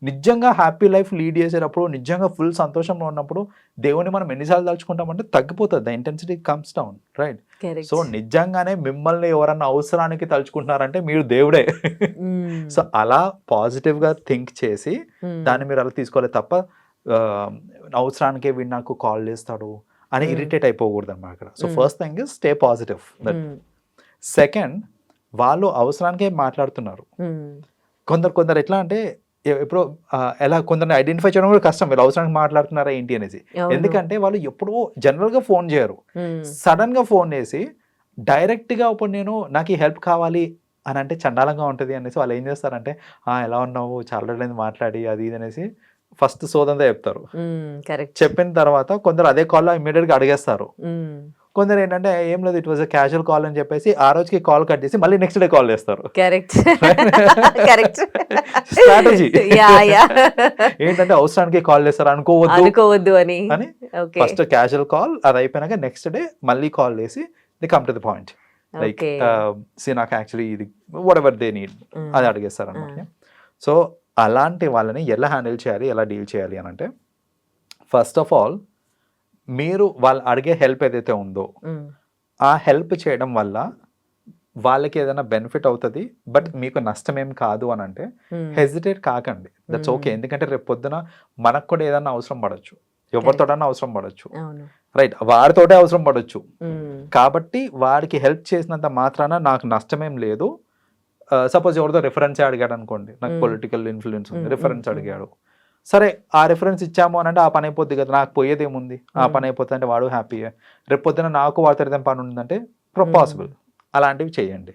నిజంగా హ్యాపీ లైఫ్ లీడ్ చేసేటప్పుడు, నిజంగా ఫుల్ సంతోషంలో ఉన్నప్పుడు దేవుని మనం ఎన్నిసార్లు తలుచుకుంటామంటే తగ్గిపోతుంది, the intensity comes down, right? So నిజంగానే మిమ్మల్ని ఎవరన్నా అవసరానికి తలుచుకుంటున్నారంటే మీరు దేవుడే. సో అలా పాజిటివ్గా థింక్ చేసి దాన్ని మీరు అలా తీసుకోవాలి తప్ప అవసరానికే వీడు నాకు కాల్ చేస్తాడు అని ఇరిటేట్ అయిపోకూడదు అన్నమాట అక్కడ. So first thing is stay positive. Second, వాళ్ళు అవసరానికే మాట్లాడుతున్నారు. కొందరు ఎట్లా అంటే ఎప్పుడో ఎలా కొందరిని ఐడెంటిఫై చేయడం కూడా కష్టం, వీళ్ళు అవసరానికి మాట్లాడుతున్నారా ఏంటి అనేసి. ఎందుకంటే వాళ్ళు ఎప్పుడో జనరల్గా ఫోన్ చేయరు, సడన్గా ఫోన్ చేసి డైరెక్ట్గా ఇప్పుడు నాకు ఈ హెల్ప్ కావాలి అని అంటే చండాలంగా ఉంటుంది అనేసి వాళ్ళు ఏం చేస్తారంటే ఎలా ఉన్నావు, చాలా రోజులైంది మాట్లాడి అది ఇది అనేసి ఫస్ట్ సోదంతా చెప్తారు. చెప్పిన తర్వాత కొందరు అదే కాల్లో ఇమీడియట్గా అడిగేస్తారు. కొందరు ఏంటంటే ఏం లేదు, it was a casual call అని చెప్పేసి ఆ రోజుకి కాల్ కట్ చేసి మళ్ళీ నెక్స్ట్ డే కాల్ చేస్తారు. స్ట్రాటజీ ఏంటంటే అవసరానికి కాల్ చేస్తారు అనుకోవద్దు అని ఫస్ట్ క్యాజువల్ కాల్, అది అయిపోయినాక నెక్స్ట్ డే మళ్ళీ కాల్ చేసి the come to the point, like నాకు యాక్చువల్లీ ఇది వాట్ ఎవర్ దే నీడ్ అది అడిగేస్తారు అనమాట. సో అలాంటి వాళ్ళని ఎలా హ్యాండిల్ చేయాలి, ఎలా డీల్ చేయాలి అని అంటే ఫస్ట్ ఆఫ్ ఆల్ మీరు వాళ్ళు అడిగే హెల్ప్ ఏదైతే ఉందో ఆ హెల్ప్ చేయడం వల్ల వాళ్ళకి ఏదైనా బెనిఫిట్ అవుతుంది, బట్ మీకు నష్టమేం కాదు అని అంటే హెజిటేట్ కాకండి, దట్స్ ఓకే. ఎందుకంటే రేపు పొద్దున మనకు కూడా ఏదైనా అవసరం పడవచ్చు, ఎవరితోటన్నా అవసరం పడవచ్చు, రైట్? వాడితోటే అవసరం పడవచ్చు. కాబట్టి వాడికి హెల్ప్ చేసినంత మాత్రాన నాకు నష్టమేం లేదు, సపోజ్ ఎవరితో రిఫరెన్స్ అడిగాడు అనుకోండి, నాకు పొలిటికల్ ఇన్ఫ్లుయెన్స్ ఉంది, రిఫరెన్స్ అడిగాడు, సరే ఆ రిఫరెన్స్ ఇచ్చాము అని అంటే ఆ పని అయిపోద్ది కదా, నాకు పోయేది ఏముంది, ఆ పని అయిపోతుంది అంటే వాడు హ్యాపీయే. రేపు పొద్దున నాకు వాడితో ఏదైనా పని ఉందంటే పాసిబుల్, అలాంటివి చేయండి.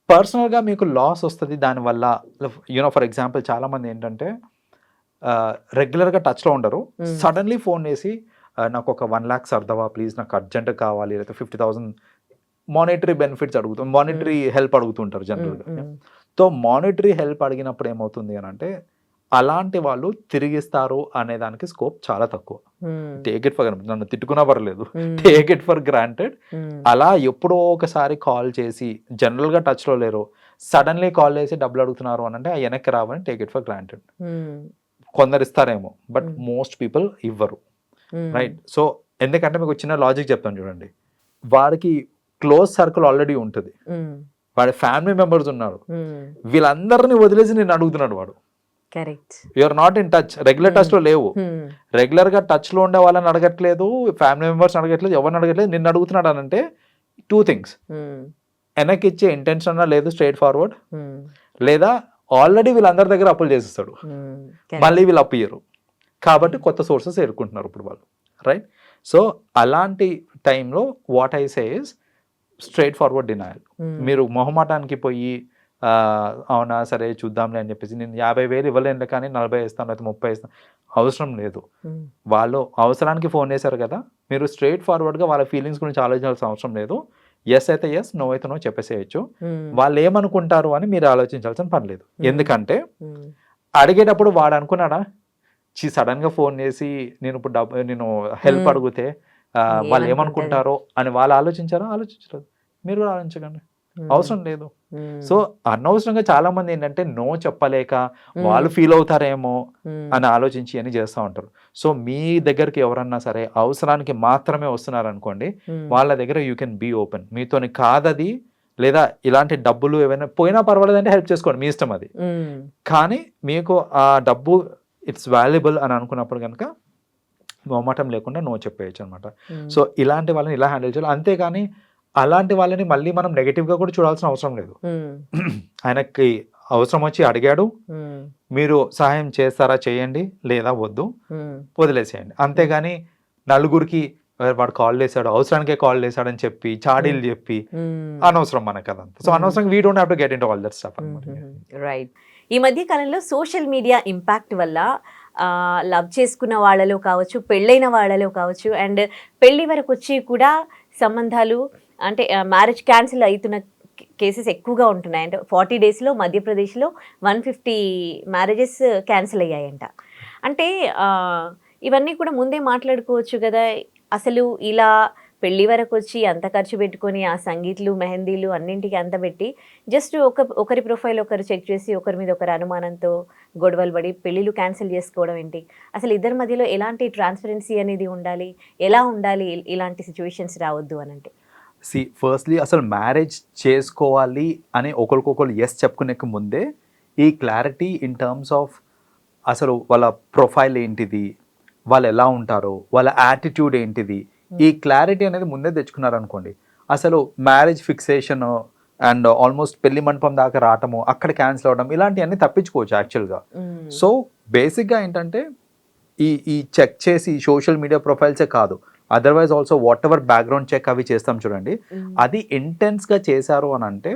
పర్సనల్గా మీకు లాస్ వస్తుంది దానివల్ల. ఫర్ ఎగ్జాంపుల్ చాలా మంది ఏంటంటే రెగ్యులర్గా టచ్లో ఉండరు, సడన్లీ ఫోన్ చేసి నాకు ఒక 1 lakh సర్దవా ప్లీజ్, నాకు అర్జెంట్ కావాలి, లేకపోతే 50,000 మానిటరీ బెనిఫిట్స్ అడుగుతాం, మానిటరీ హెల్ప్ అడుగుతుంటారు జనరల్గా. సో మానిటరీ హెల్ప్ అడిగినప్పుడు ఏమవుతుంది అని అంటే అలాంటి వాళ్ళు తిరిగిస్తారు అనే దానికి స్కోప్ చాలా తక్కువ. టేక్ ఇట్ ఫర్, నన్ను తిట్టుకున్నా పర్లేదు, టేక్ ఇట్ ఫర్ గ్రాంటెడ్. అలా ఎప్పుడో ఒకసారి కాల్ చేసి జనరల్గా టచ్లో లేరు, సడన్లీ కాల్ చేసి డబ్బులు అడుగుతున్నారు అని అంటే వెనక్కి రావని టేక్ ఇట్ ఫర్ గ్రాంటెడ్. కొందరు ఇస్తారేమో, బట్ మోస్ట్ పీపుల్ ఇవ్వరు, రైట్? సో ఎందుకంటే మీకు చిన్న లాజిక్ చెప్తాను చూడండి. వాడికి క్లోజ్ సర్కిల్ ఆల్రెడీ ఉంటుంది, వాడి ఫ్యామిలీ మెంబర్స్ ఉన్నారు, వీళ్ళందరినీ వదిలేసి నేను అడుగుతున్నాడు వాడు. Correct. You're not in touch, regular touch లో లేవు, రెగ్యులర్ గా టచ్ లో ఉండే వాళ్ళని అడగట్లేదు, ఫ్యామిలీ మెంబర్స్ అడగట్లేదు, ఎవరిని అడగట్లేదు, నిన్ను అడుగుతున్నాడు అని అంటే 2 things. వెనక్కి ఇచ్చే ఇంటెన్షన్ లేదు స్ట్రైట్ ఫార్వర్డ్, లేదా ఆల్రెడీ వీళ్ళందరి దగ్గర అప్పులు చేసేస్తాడు, మళ్ళీ వీళ్ళు అప్పు ఇయ్యరు, కాబట్టి కొత్త సోర్సెస్ ఎదుర్కొంటున్నారు ఇప్పుడు వాళ్ళు, రైట్? సో అలాంటి టైంలో what I say is straight forward denial. మీరు మొహమాటానికి పోయి అవునా సరే చూద్దాంలే అని చెప్పేసి నేను 50,000 ఇవ్వలేను కానీ 40 ఇస్తాను లేకపోతే 30 ఇస్తాను, అవసరం లేదు. వాళ్ళు అవసరానికి ఫోన్ చేశారు కదా, మీరు స్ట్రైట్ ఫార్వర్డ్గా వాళ్ళ ఫీలింగ్స్ గురించి ఆలోచించాల్సిన అవసరం లేదు. ఎస్ అయితే ఎస్, నో అయితే నో చెప్పేసేయచ్చు. వాళ్ళు ఏమనుకుంటారు అని మీరు ఆలోచించాల్సిన పని లేదు. ఎందుకంటే అడిగేటప్పుడు వాడు అనుకున్నాడా సడన్ గా ఫోన్ చేసి నేను ఇప్పుడు నేను హెల్ప్ అడిగితే వాళ్ళు ఏమనుకుంటారో అని వాళ్ళు ఆలోచించరు, మీరు కూడా ఆలోచించకండి, అవసరం లేదు. సో అనవసరంగా చాలా మంది ఏంటంటే నో చెప్పలేక వాళ్ళు ఫీల్ అవుతారేమో అని ఆలోచించి అని చేస్తూ ఉంటారు. సో మీ దగ్గరికి ఎవరన్నా సరే అవసరానికి మాత్రమే వస్తున్నారు అనుకోండి, వాళ్ళ దగ్గర యూ కెన్ బీ ఓపెన్. మీతోని కాదది, లేదా ఇలాంటి డబ్బులు ఏమైనా పోయినా పర్వాలేదు అంటే హెల్ప్ చేసుకోండి, మీ ఇష్టం అది. కానీ మీకు ఆ డబ్బు ఇట్స్ వాల్యుబుల్ అని అనుకున్నప్పుడు కనుక మొహమాటం లేకుండా నో చెప్పేయచ్చు అనమాట. సో ఇలాంటి వాళ్ళని ఇలా హ్యాండిల్ చేయాలి. అంతేగాని అలాంటి వాళ్ళని మళ్ళీ మనం నెగటివ్గా కూడా చూడాల్సిన అవసరం లేదు. ఆయనకి అవసరం వచ్చి అడిగాడు, మీరు సహాయం చేస్తారా చేయండి, లేదా వద్దు వదిలేసేయండి. అంతేగాని నలుగురికి వాడు కాల్ చేశాడు, అవసరానికే కాల్ చేశాడు అని చెప్పి చాడీలు చెప్పి అనవసరం మనకు అదంతా. సో అనవసరం we don't have to get into all that stuff అన్నమాట. రైట్. ఈ మధ్య కాలంలో సోషల్ మీడియా ఇంపాక్ట్ వల్ల లవ్ చేసుకున్న వాళ్ళలో కావచ్చు, పెళ్ళైన వాళ్ళలో కావచ్చు, అండ్ పెళ్లి వరకు వచ్చి కూడా సంబంధాలు అంటే మ్యారేజ్ క్యాన్సిల్ అవుతున్న కేసెస్ ఎక్కువగా ఉంటున్నాయి. అంటే 40 daysలో మధ్యప్రదేశ్లో 150 మ్యారేజెస్ క్యాన్సిల్ అయ్యాయంట. అంటే ఇవన్నీ కూడా ముందే మాట్లాడుకోవచ్చు కదా. అసలు ఇలా పెళ్లి వరకు వచ్చి అంత ఖర్చు పెట్టుకొని ఆ సంగీత్లు మెహందీలు అన్నింటికి అంత పెట్టి జస్ట్ ఒకరి ప్రొఫైల్ ఒకరు చెక్ చేసి ఒకరి మీద ఒకరి అనుమానంతో గొడవలు పడి పెళ్ళిళ్ళు క్యాన్సిల్ చేసుకోవడం ఏంటి? అసలు ఇద్దరి మధ్యలో ఎలాంటి ట్రాన్స్పరెన్సీ అనేది ఉండాలి, ఎలా ఉండాలి ఇలాంటి సిచ్యువేషన్స్ రావద్దు అని అంటే? ఫస్ట్లీ అసలు మ్యారేజ్ చేసుకోవాలి అని ఒకరికొకరు ఎస్ చెప్పుకునే ముందే ఈ క్లారిటీ ఇన్ టర్మ్స్ ఆఫ్ అసలు వాళ్ళ ప్రొఫైల్ ఏంటిది, వాళ్ళు ఎలా ఉంటారో, వాళ్ళ యాటిట్యూడ్ ఏంటిది, ఈ క్లారిటీ అనేది ముందే తెచ్చుకున్నారనుకోండి, అసలు మ్యారేజ్ ఫిక్సేషన్ అండ్ ఆల్మోస్ట్ పెళ్లి మండపం దాకా రావటము, అక్కడ క్యాన్సిల్ అవడం, ఇలాంటివన్నీ తప్పించుకోవచ్చు యాక్చువల్గా. సో బేసిక్గా ఏంటంటే ఈ చెక్ చేసి సోషల్ మీడియా ప్రొఫైల్సే కాదు, otherwise also whatever background check అవి చేస్తాం చూడండి, అది ఇంటెన్స్గా చేశారు అని అంటే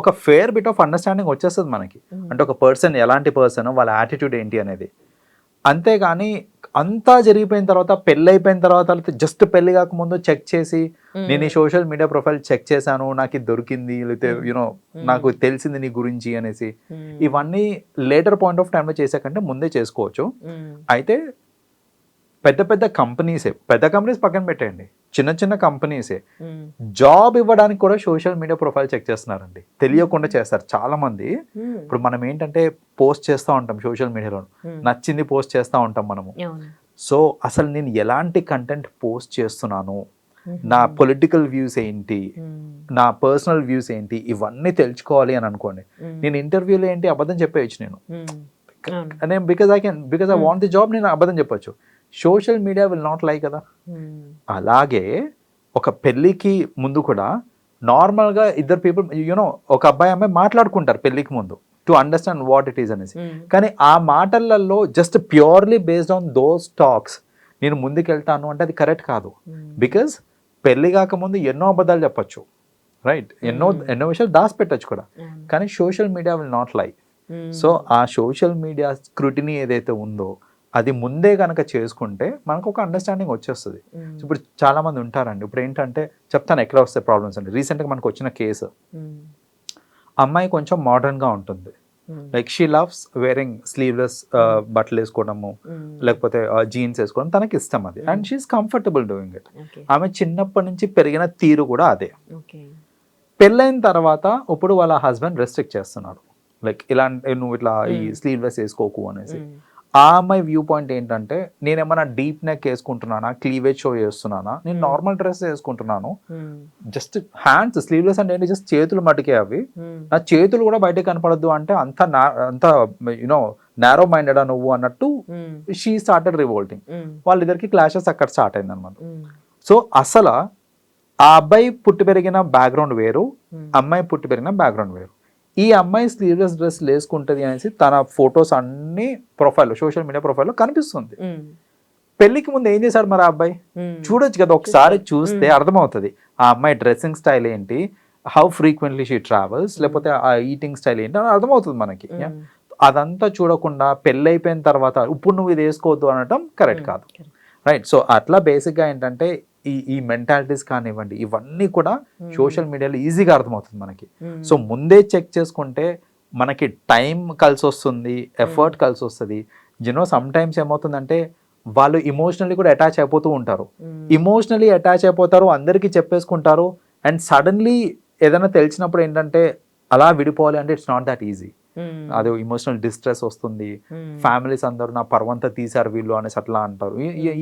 ఒక ఫేర్ బిట్ ఆఫ్ అండర్స్టాండింగ్ వచ్చేస్తుంది మనకి. అంటే ఒక పర్సన్ ఎలాంటి పర్సన్, వాళ్ళ యాటిట్యూడ్ ఏంటి అనేది. అంతేగాని అంతా జరిగిపోయిన తర్వాత, పెళ్ళి అయిపోయిన తర్వాత, జస్ట్ పెళ్లి కాకముందు చెక్ చేసి నేను ఈ సోషల్ మీడియా ప్రొఫైల్ చెక్ చేశాను, నాకు ఇది దొరికింది, లేకపోతే యూనో నాకు తెలిసింది నీ గురించి అనేసి, ఇవన్నీ లేటర్ పాయింట్ ఆఫ్ టైంలో చేసే కంటే ముందే చేసుకోవచ్చు. అయితే పెద్ద పెద్ద కంపెనీస్ పక్కన పెట్టేయండి, చిన్న చిన్న కంపెనీసే జాబ్ ఇవ్వడానికి కూడా సోషల్ మీడియా ప్రొఫైల్ చెక్ చేస్తున్నారండి, తెలియకుండా చేస్తారు చాలా మంది. ఇప్పుడు మనం ఏంటంటే పోస్ట్ చేస్తూ ఉంటాం సోషల్ మీడియాలో, నచ్చింది పోస్ట్ చేస్తూ ఉంటాం మనము. సో అసలు నేను ఎలాంటి కంటెంట్ పోస్ట్ చేస్తున్నాను, నా పొలిటికల్ వ్యూస్ ఏంటి, నా పర్సనల్ వ్యూస్ ఏంటి, ఇవన్నీ తెలుసుకోవాలి అని అనుకోండి. నేను ఇంటర్వ్యూలో ఏంటి అబద్ధం చెప్పేయచ్చు నేను, because I want the job, నేను అబద్ధం చెప్పొచ్చు. Social media will not like కదా. అలాగే ఒక పెళ్ళికి ముందు కూడా నార్మల్గా ఇద్దరు పీపుల్ యూనో ఒక అబ్బాయి అమ్మాయి మాట్లాడుకుంటారు పెళ్ళికి ముందు to understand what it is అనేసి. కానీ ఆ మాటలలో just purely based on those talks నేను ముందుకెళ్తాను అంటే అది కరెక్ట్ కాదు. బికాజ్ పెళ్లి కాకముందు ఎన్నో అబద్ధాలు చెప్పచ్చు, రైట్, ఎన్నో విషయాలు దాచిపెట్టచ్చు కూడా. కానీ సోషల్ మీడియా విల్ నాట్ లై. సో ఆ సోషల్ మీడియా స్క్రూటినీ ఏదైతే ఉందో అది ముందే కనుక చేసుకుంటే మనకు ఒక అండర్స్టాండింగ్ వచ్చేస్తుంది. ఇప్పుడు చాలా మంది ఉంటారండి, ఇప్పుడు ఏంటంటే చెప్తాను ఎక్కడ వస్తాయి ప్రాబ్లమ్స్ అండి. రీసెంట్గా మనకు వచ్చిన కేసు, అమ్మాయి కొంచెం మోడర్న్గా ఉంటుంది, like she loves wearing sleeveless బట్టలు వేసుకోవడము లేకపోతే జీన్స్ వేసుకోవడం తనకి ఇష్టం అది, and she is comfortable doing it. ఆమె చిన్నప్పటి నుంచి పెరిగిన తీరు కూడా అదే. పెళ్ళైన తర్వాత ఇప్పుడు వాళ్ళ హస్బెండ్ రెస్ట్రిక్ట్ చేస్తున్నాడు, లైక్ ఇలా నువ్వు ఇట్లా ఈ స్లీవ్లెస్ వేసుకోకు అనేసి. ఆ అమ్మాయి వ్యూ పాయింట్ ఏంటంటే నేనేమన్నా డీప్ నెక్ వేసుకుంటున్నానా, క్లీవేజ్ షో చేస్తున్నానా, నేను నార్మల్ డ్రెస్ వేసుకుంటున్నాను, జస్ట్ హ్యాండ్స్ స్లీవ్లెస్ అంటే ఏంటి, జస్ట్ చేతులు మటుకే అవి, నా చేతులు కూడా బయటకు కనపడద్దు అంటే అంత యునో నారో మైండెడా నువ్వు అన్నట్టు షీ స్టార్టెడ్ రివోల్టింగ్. వాళ్ళిద్దరికి క్లాషెస్ అక్కడ స్టార్ట్ అయింది అనమాట. సో అసలు ఆ అబ్బాయి పుట్టి పెరిగిన బ్యాక్గ్రౌండ్ వేరు, అమ్మాయి పుట్టి పెరిగిన బ్యాక్గ్రౌండ్ వేరు. ఈ అమ్మాయి స్లీవ్లెస్ డ్రెస్ వేసుకుంటది అనేసి తన ఫొటోస్ అన్ని ప్రొఫైల్ సోషల్ మీడియా ప్రొఫైల్లో కనిపిస్తుంది. పెళ్లికి ముందు ఏం చేశాడు మరి ఆ అబ్బాయి చూడొచ్చు కదా, ఒకసారి చూస్తే అర్థమవుతుంది ఆ అమ్మాయి డ్రెస్సింగ్ స్టైల్ ఏంటి, హౌ ఫ్రీక్వెంట్లీ షీ ట్రావెల్స్, లేకపోతే ఆ ఈటింగ్ స్టైల్ ఏంటి అని అర్థమవుతుంది మనకి. అదంతా చూడకుండా పెళ్ళి అయిపోయిన తర్వాత ఇప్పుడు నువ్వు ఇది వేసుకోవద్దు అనటం కరెక్ట్ కాదు, రైట్. సో అట్లా బేసిక్గా ఏంటంటే ఈ మెంటాలిటీస్ కానివ్వండి ఇవన్నీ కూడా సోషల్ మీడియాలో ఈజీగా అర్థమవుతుంది మనకి. సో ముందే చెక్ చేసుకుంటే మనకి టైం కలిసి వస్తుంది, ఎఫర్ట్ కలిసి వస్తుంది. యూనో సమ్ టైమ్స్ ఏమవుతుందంటే వాళ్ళు ఇమోషనల్లీ కూడా అటాచ్ అయిపోతూ ఉంటారు, ఇమోషనల్లీ అటాచ్ అయిపోతారు, అందరికీ చెప్పేసుకుంటారు, అండ్ సడన్లీ ఏదైనా తెలిసినప్పుడు ఏంటంటే అలా విడిపోవాలి అంటే ఇట్స్ నాట్ దట్ ఈజీ. అదే ఇమోషనల్ డిస్ట్రెస్ వస్తుంది, ఫ్యామిలీస్ అందరూ నా పర్వంతా తీశారు వీళ్ళు అనేసి అట్లా అంటారు,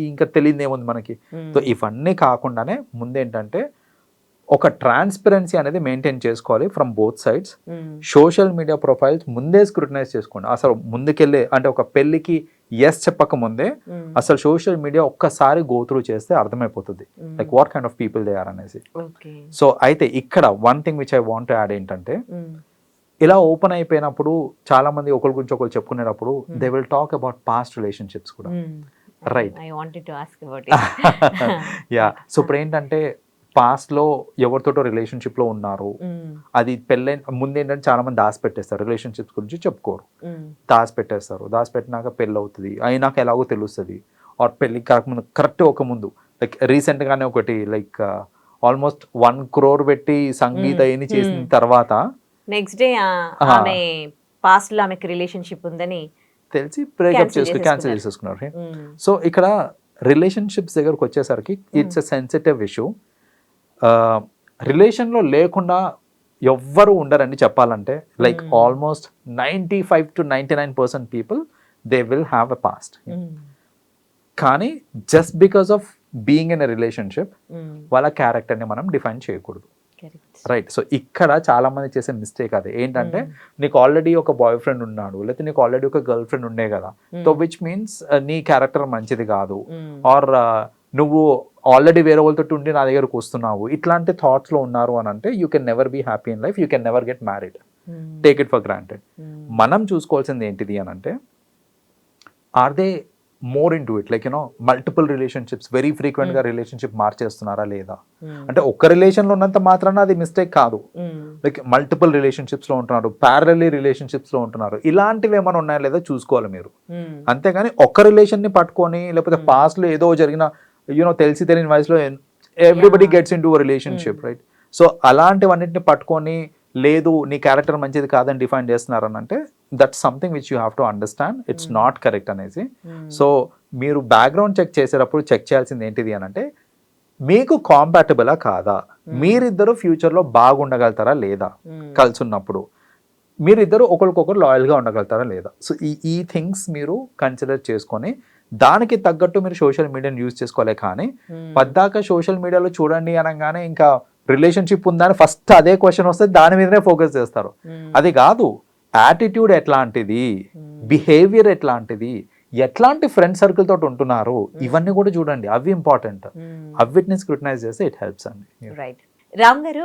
ఇంకా తెలియదు ఏముంది మనకి. సో ఇవన్నీ కాకుండానే ముందేంటంటే ఒక ట్రాన్స్పరెన్సీ అనేది మెయింటైన్ చేసుకోవాలి from both sides. Social media profiles ముందే స్క్రూటనైజ్ చేసుకోండి. అసలు ముందుకెళ్ళే అంటే ఒక పెళ్లికి ఎస్ చెప్పక ముందే అసలు సోషల్ మీడియా ఒక్కసారి గో త్రూ చేస్తే అర్థమైపోతుంది like what kind of people they are అనేసి. సో అయితే ఇక్కడ one thing which I want to add ఏంటంటే ఇలా ఓపెన్ అయిపోయినప్పుడు చాలా మంది ఒకరి గురించి ఒకరు చెప్పుకునేటప్పుడు they will talk about past relationships కూడా, రైట్. యా, సో ఇప్పుడు ఏంటంటే పాస్ట్ లో ఎవరితోటో రిలేషన్షిప్ లో ఉన్నారు, అది పెళ్ళైన ముందు ఏంటంటే చాలా మంది దాచిపెట్టేస్తారు, రిలేషన్షిప్స్ గురించి చెప్పుకోరు, దాచిపెట్టినాక పెళ్ళి అవుతుంది అయినాక ఎలాగో తెలుస్తుంది, ఆర్ పెళ్ళి కాకముందు కరెక్ట్ ఒక ముందు లైక్ రీసెంట్ గానే ఒకటి లైక్ ఆల్మోస్ట్ 1 crore పెట్టి సంగీత ఏని చేసిన తర్వాత నెక్స్ట్ డే ఆమె పాస్ట్ లో ఆమెకి రిలేషన్షిప్ ఉందని తెలిసి బ్రేకప్ క్యాన్సిల్ చేసేసుకున్నారు. సో ఇక్కడ రిలేషన్షిప్స్ దగ్గరకు వచ్చేసరికి ఇట్స్ ఎ సెన్సిటివ్ ఇష్యూ. రిలేషన్లో లేకుండా ఎవ్వరు ఉండరండి చెప్పాలంటే, like almost 95 to 99% people they will have a past. కానీ just because of being in a relationship వాళ్ళ క్యారెక్టర్ని మనం డిఫైన్ చేయకూడదు, రైట్. సో ఇక్కడ చాలా మంది చేసే మిస్టేక్ అదే ఏంటంటే నీకు ఆల్రెడీ ఒక బాయ్ ఫ్రెండ్ ఉన్నాడు, లేకపోతే నీకు ఆల్రెడీ ఒక గర్ల్ ఫ్రెండ్ ఉండే కదా, సో విచ్ మీన్స్ నీ క్యారెక్టర్ మంచిది కాదు, ఆర్ నువ్వు ఆల్రెడీ వేరే వాళ్ళతో ఉండి నా దగ్గరకు వస్తున్నావు, ఇట్లాంటి థాట్స్ లో ఉన్నారు అని అంటే you can never be happy in life, you can never get married, take it for granted. మనం చూసుకోవాల్సింది ఏంటిది అని అంటే are they more into it, like you know multiple relationships very frequent గా రిలేషన్షిప్ మార్చేస్తున్నారా లేదా, అంటే ఒక్క రిలేషన్ లో ఉన్నంత మాత్రాన అది మిస్టేక్ కాదు, లైక్ మల్టిపుల్ రిలేషన్షిప్స్ లో ఉంటున్నారు, ప్యారలీ రిలేషన్షిప్స్ లో ఉంటున్నారు, ఇలాంటివి ఏమైనా ఉన్నాయా లేదా చూసుకోవాలి మీరు. అంతేగాని ఒక్క రిలేషన్ ని పట్టుకొని లేకపోతే పాస్ట్ లో ఏదో జరిగిన యూనో తెలిసి తెలియని వయసులో everybody gets into relationship, right. So అలాంటివన్నిటిని పట్టుకొని లేదు నీ క్యారెక్టర్ మంచిది కాదని డిఫైన్ చేస్తున్నారని అంటే that's something which you have to understand it's not correct అనేసి. సో మీరు బ్యాక్గ్రౌండ్ చెక్ చేసేటప్పుడు చెక్ చేయాల్సింది ఏంటిది అని అంటే మీకు కాంపాటబులా కాదా, మీరిద్దరు ఫ్యూచర్లో బాగుండగలుగుతారా లేదా, కలిసి ఉన్నప్పుడు మీరిద్దరు ఒకరికొకరు లాయల్గా ఉండగలుగుతారా లేదా. సో ఈ థింగ్స్ మీరు కన్సిడర్ చేసుకొని దానికి తగ్గట్టు మీరు సోషల్ మీడియాని యూజ్ చేసుకోవాలి. కానీ పద్దాక సోషల్ మీడియాలో చూడండి అనగానే ఇంకా రిలేషన్షిప్ ఉందని ఫస్ట్ అదే క్వశ్చన్ వస్తే దాని మీదనే ఫోకస్ చేస్తారు. అది కాదు, యాటిట్యూడ్ ఎట్లాంటిది, బిహేవియర్ ఎట్లాంటిది, ఎట్లాంటి ఫ్రెండ్ సర్కిల్ తోటి ఉంటున్నారు, ఇవన్నీ కూడా చూడండి, అవి ఇంపార్టెంట్. అవిటిని స్క్రూటనైజ్ చేస్తే ఇట్ హెల్ప్స్ అండి. రైట్. రామ్ గారు,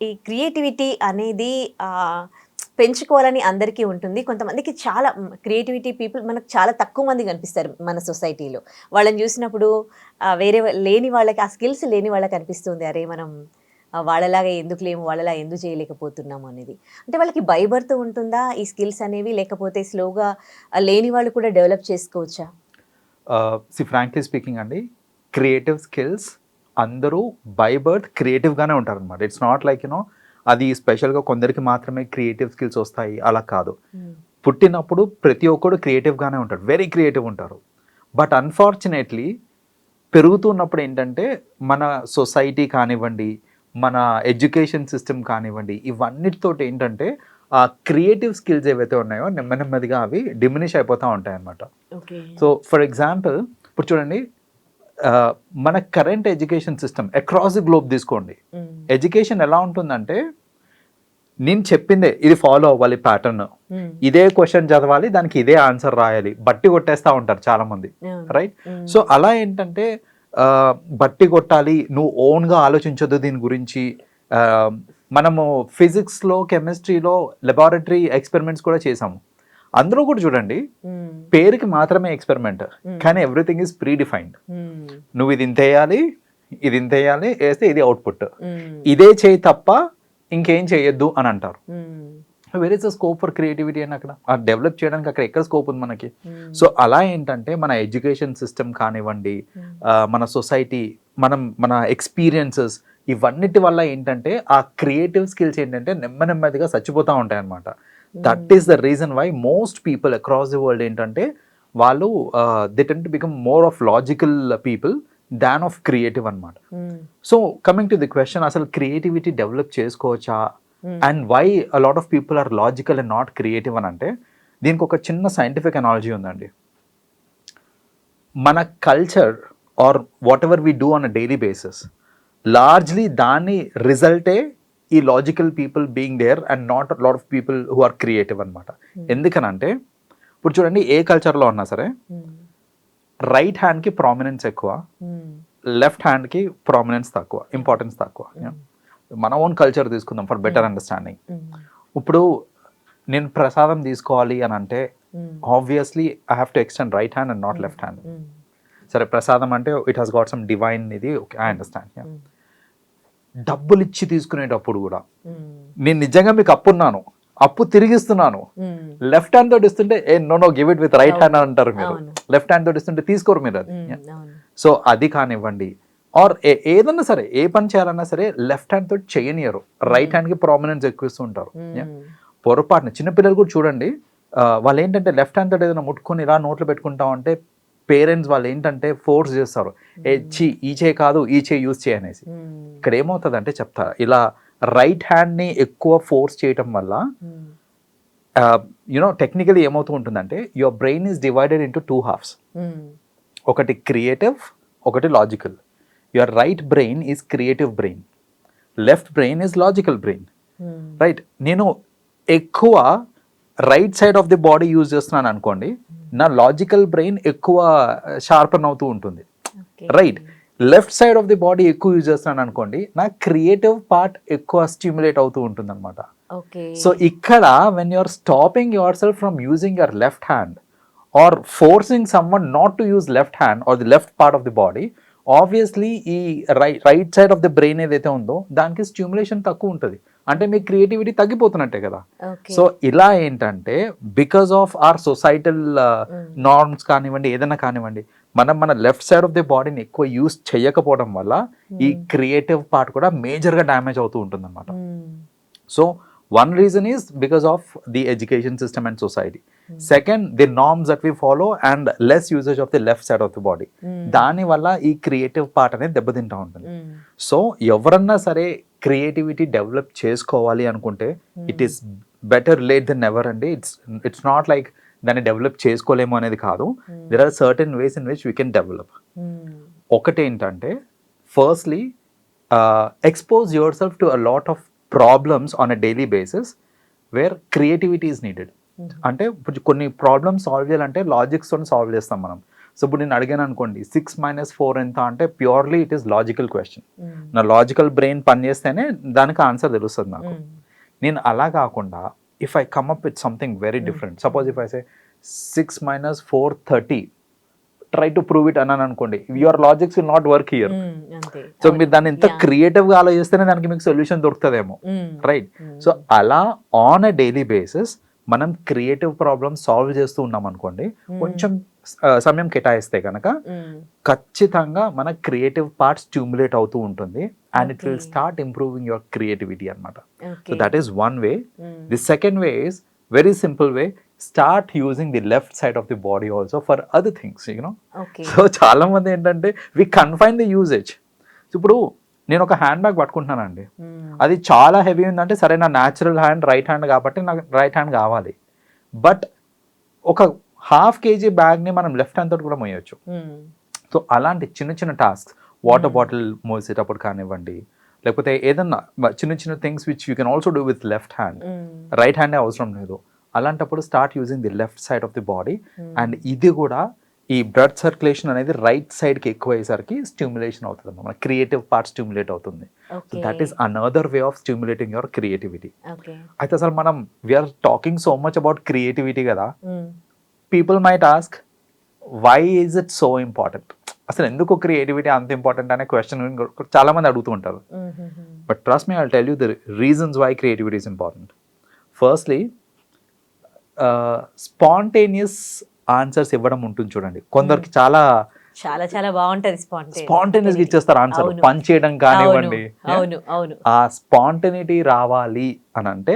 ఈ క్రియేటివిటీ అనేది పెంచుకోవాలని అందరికీ ఉంటుంది. కొంతమందికి చాలా క్రియేటివిటీ పీపుల్ మనకు చాలా తక్కువ మంది కనిపిస్తారు మన సొసైటీలో. వాళ్ళని చూసినప్పుడు వేరే లేని వాళ్ళకి, ఆ స్కిల్స్ లేని వాళ్ళకి అనిపిస్తుంది, అరే మనం వాళ్ళలాగా ఎందుకు లేము, వాళ్ళలా ఎందుకు చేయలేకపోతున్నాము అనేది. అంటే వాళ్ళకి బై బర్త్ ఉంటుందా ఈ స్కిల్స్ అనేవి, లేకపోతే స్లోగా లేని వాళ్ళు కూడా డెవలప్ చేసుకోవచ్చా? ఫ్రాంక్లీ స్పీకింగ్ అండి, క్రియేటివ్ స్కిల్స్ అందరూ బై బర్త్ క్రియేటివ్గానే ఉంటారు అనమాట. ఇట్స్ నాట్ లైక్ యూనో అది స్పెషల్గా కొందరికి మాత్రమే క్రియేటివ్ స్కిల్స్ వస్తాయి, అలా కాదు. పుట్టినప్పుడు ప్రతి ఒక్కరు క్రియేటివ్గానే ఉంటారు, వెరీ క్రియేటివ్ ఉంటారు. బట్ అన్ఫార్చునేట్లీ పెరుగుతున్నప్పుడు ఏంటంటే మన సొసైటీ కానివ్వండి, మన ఎడ్యుకేషన్ సిస్టమ్ కానివ్వండి, ఇవన్నిటితో ఏంటంటే ఆ క్రియేటివ్ స్కిల్స్ ఏవైతే ఉన్నాయో నెమ్మదిగా అవి డిమినిష్ అయిపోతూ ఉంటాయి అన్నమాట. సో ఫర్ ఎగ్జాంపుల్ ఇప్పుడు చూడండి, మన current education system across the globe తీసుకోండి. ఎడ్యుకేషన్ ఎలా ఉంటుందంటే నేను చెప్పిందే ఇది ఫాలో అవ్వాలి, ప్యాటర్న్ ఇదే క్వశ్చన్ చదవాలి, దానికి ఇదే ఆన్సర్ రాయాలి, బట్టి కొట్టేస్తూ ఉంటారు చాలా మంది, రైట్? సో అలా ఏంటంటే బట్టి కొట్టాలి, నువ్వు ఓన్గా ఆలోచించొద్దు దీని గురించి. మనము ఫిజిక్స్లో, కెమిస్ట్రీలో లెబారెటరీ ఎక్స్పెరిమెంట్స్ కూడా చేసాము. అందులో కూడా చూడండి, పేరుకి మాత్రమే ఎక్స్పెరిమెంట్, కానీ ఎవ్రీథింగ్ ఈజ్ ప్రీ డిఫైన్డ్. నువ్వు ఇది ఇంత వేయాలి, ఇది ఇంత వేయాలి, వేస్తే ఇది అవుట్పుట్, ఇదే చేయి తప్ప ఇంకేం చేయొద్దు అని అంటారు. Where is the scope for creativity అని అక్కడ డెవలప్ చేయడానికి అక్కడ ఎక్కడ స్కోప్ ఉంది మనకి? సో అలా ఏంటంటే మన ఎడ్యుకేషన్ సిస్టమ్ కానివ్వండి, మన సొసైటీ, మన ఎక్స్పీరియన్సెస్, ఇవన్నిటి వల్ల ఏంటంటే ఆ క్రియేటివ్ స్కిల్స్ ఏంటంటే నెమ్మదిగా చచ్చిపోతూ ఉంటాయి అన్నమాట. That is the reason why most people across the world ఏంటంటే వాళ్ళు they tend to become more of logical people than of creative అనమాట. So coming to the question, అసలు క్రియేటివిటీ డెవలప్ చేసుకోవచ్చా and why a lot of people are logical and not creative అని అంటే, దీనికి ఒక చిన్న సైంటిఫిక్ అనాలజీ ఉందండి. మన culture or whatever we do on a daily basis, largely దాని రిజల్టే ఈ logical people being there and not lot of people who are creative అనమాట. ఎందుకనంటే ఇప్పుడు చూడండి, ఏ కల్చర్లో ఉన్నా సరే రైట్ హ్యాండ్కి ప్రామినెన్స్ ఎక్కువ, లెఫ్ట్ హ్యాండ్కి ప్రామినెన్స్ తక్కువ, ఇంపార్టెన్స్ తక్కువ. మన ఓన్ కల్చర్ తీసుకుందాం ఫర్ బెటర్ అండర్స్టాండింగ్. ఇప్పుడు నేను ప్రసాదం తీసుకోవాలి అని అంటే obviously I have to extend right hand and not left hand. సరే, ప్రసాదం అంటే it has got some divine ఇది, ఓకే, ఐ అండర్స్టాండ్. డబ్బులు ఇచ్చి తీసుకునేటప్పుడు కూడా నేను నిజంగా మీకు అప్పున్నాను, అప్పు తిరిగిస్తున్నాను, లెఫ్ట్ హ్యాండ్ తోటి ఇస్తుంటే no give it with right hand అంటారు మీరు, లెఫ్ట్ హ్యాండ్ తోటి ఇస్తుంటే తీసుకోరు మీరు అది. సో అది కానివ్వండి, ఆర్ ఏదన్నా సరే, ఏ పని చేయాలన్నా సరే లెఫ్ట్ హ్యాండ్ తోటి చేయనియరు, రైట్ హ్యాండ్కి ప్రామినెన్స్ ఎక్కువ ఇస్తూ ఉంటారు. పొరపాటున చిన్నపిల్లలు కూడా చూడండి, వాళ్ళు ఏంటంటే లెఫ్ట్ హ్యాండ్ తోటి ఏదైనా ముట్టుకొని ఇలా నోట్లో పెట్టుకుంటాం అంటే పేరెంట్స్ వాళ్ళు ఏంటంటే ఫోర్స్ చేస్తారు, ఈ చేయి కాదు ఈ చేయి యూజ్ చేయనేసి. ఇక్కడ ఏమవుతుంది అంటే చెప్తా, ఇలా రైట్ హ్యాండ్ని ఎక్కువ ఫోర్స్ చేయటం వల్ల యునో టెక్నికలీ ఏమవుతూ ఉంటుందంటే your brain is divided into 2 halves. ఒకటి క్రియేటివ్, ఒకటి logical. Your right brain is creative brain, left brain is logical brain, right? నేను ఎక్కువ right side of the body use చేస్తున్నాను అనుకోండి, నా లాజికల్ బ్రెయిన్ ఎక్కువ షార్పన్ అవుతూ ఉంటుంది, right? Left side of the body ఎక్కువ యూజ్ చేస్తున్నాను అనుకోండి, నా క్రియేటివ్ పార్ట్ ఎక్కువ స్టిమ్యులేట్ అవుతూ ఉంటుంది అనమాట. సో ఇక్కడ when you're stopping yourself from using your left hand or forcing someone not to use left hand or the left part of the body, obviously ఈ right side of the brain ఏదైతే ఉందో దానికి stimulation తక్కువ ఉంటుంది, అంటే మీ creativity తగ్గిపోతున్నట్టే కదా. So ఇలా ఏంటంటే because of our societal norms కానివ్వండి, ఏదైనా కానివ్వండి, మన లెఫ్ట్ సైడ్ ఆఫ్ ది బాడీని ఎక్కువ యూజ్ చేయకపోవడం వల్ల ఈ క్రియేటివ్ పార్ట్ కూడా మేజర్గా డ్యామేజ్ అవుతూ ఉంటుంది అనమాట. So one reason is because of the education system and society. Second, the norms that we follow and less usage of the left side of the body. దాని వల్ల ఈ క్రియేటివ్ పార్ట్ అనేది దెబ్బతింటా ఉంటుంది. సో ఎవరన్నా సరే క్రియేటివిటీ డెవలప్ చేసుకోవాలి అనుకుంటే it is better late than never అండి. ఇట్స్ నాట్ లైక్ దాన్ని డెవలప్ చేసుకోలేము అనేది కాదు. There are certain ways in which we can develop. ఒకటి ఏంటంటే firstly expose yourself to a lot of problems on a daily basis where creativity is needed. అంటే కొన్ని problems solve చేయాలంటే లాజిక్స్తో solve చేస్తాం మనం. సో ఇప్పుడు నేను అడిగాను అనుకోండి 6 - 4 ఎంత అంటే purely it is logical question. నా లాజికల్ బ్రెయిన్ పనిచేస్తేనే దానికి ఆన్సర్ తెలుస్తుంది నాకు. నేను అలా కాకుండా if I come up with something very different, suppose if I say 6 - 4 30, try to prove it అన్నాను అనుకోండి, your logics will not work here. So మీరు దాన్ని ఎంత క్రియేటివ్ గా ఆలోచిస్తేనే దానికి మీకు సొల్యూషన్ దొరుకుతుందేమో, రైట్? సో అలా ఆన్ అ డైలీ బేసిస్ మనం క్రియేటివ్ ప్రాబ్లమ్ సాల్వ్ చేస్తూ ఉన్నాం అనుకోండి, కొంచెం సమయం కేటాయిస్తే కనుక ఖచ్చితంగా మన క్రియేటివ్ పార్ట్ స్టిమ్యులేట్ అవుతూ ఉంటుంది and it will start improving your creativity అనమాట. So that is one way. The second way is very simple way, start using the left side of the body also for other things, you know. So చాలా మంది ఏంటంటే we confine the usage. ఇప్పుడు నేను ఒక hand bag పట్టుకుంటున్నానండి, అది చాలా heavy ఉందంటే సరే నా న్యాచురల్ హ్యాండ్ రైట్ హ్యాండ్ కాబట్టి నాకు రైట్ హ్యాండ్ కావాలి, బట్ ఒక ½ kg బ్యాగ్ని మనం లెఫ్ట్ హ్యాండ్ తోటి కూడా మోయొచ్చు. సో అలాంటి చిన్న చిన్న టాస్క్, వాటర్ బాటిల్ మోసేటప్పుడు కానివ్వండి, లేకపోతే ఏదన్నా చిన్న చిన్న things which you can also do with left hand, right హ్యాండే అవసరం లేదు. అలాంటప్పుడు start using the left side of the body. And ఇది కూడా ఈ బ్లడ్ సర్క్యులేషన్ అనేది రైట్ సైడ్కి ఎక్కువ అయ్యేసరికి స్టిమ్యులేషన్ అవుతుంది, మన క్రియేటివ్ పార్ట్ స్టిమ్యులేట్ అవుతుంది. So that is another way of stimulating your creativity. అయితే అసలు మనం we're talking so much about creativity కదా, people might ask why is it so important, అసలు ఎందుకు క్రియేటివిటీ అంత ఇంపార్టెంట్ అనే క్వశ్చన్ చాలా మంది అడుగుతూ ఉంటారు. But trust me, I will tell you the reasons why creativity is important. Firstly spontaneous answers ఇవ్వడం ఉంటుంది చూడండి, కొందరికి చాలా చాలా చాలా బాగుంటది స్పాంటేనియస్ గా ఇచ్చేస్తారు ఆన్సర్, పని చేయడం కానివ్వండి. ఆ స్పాంటేనిటీ రావాలి అని అంటే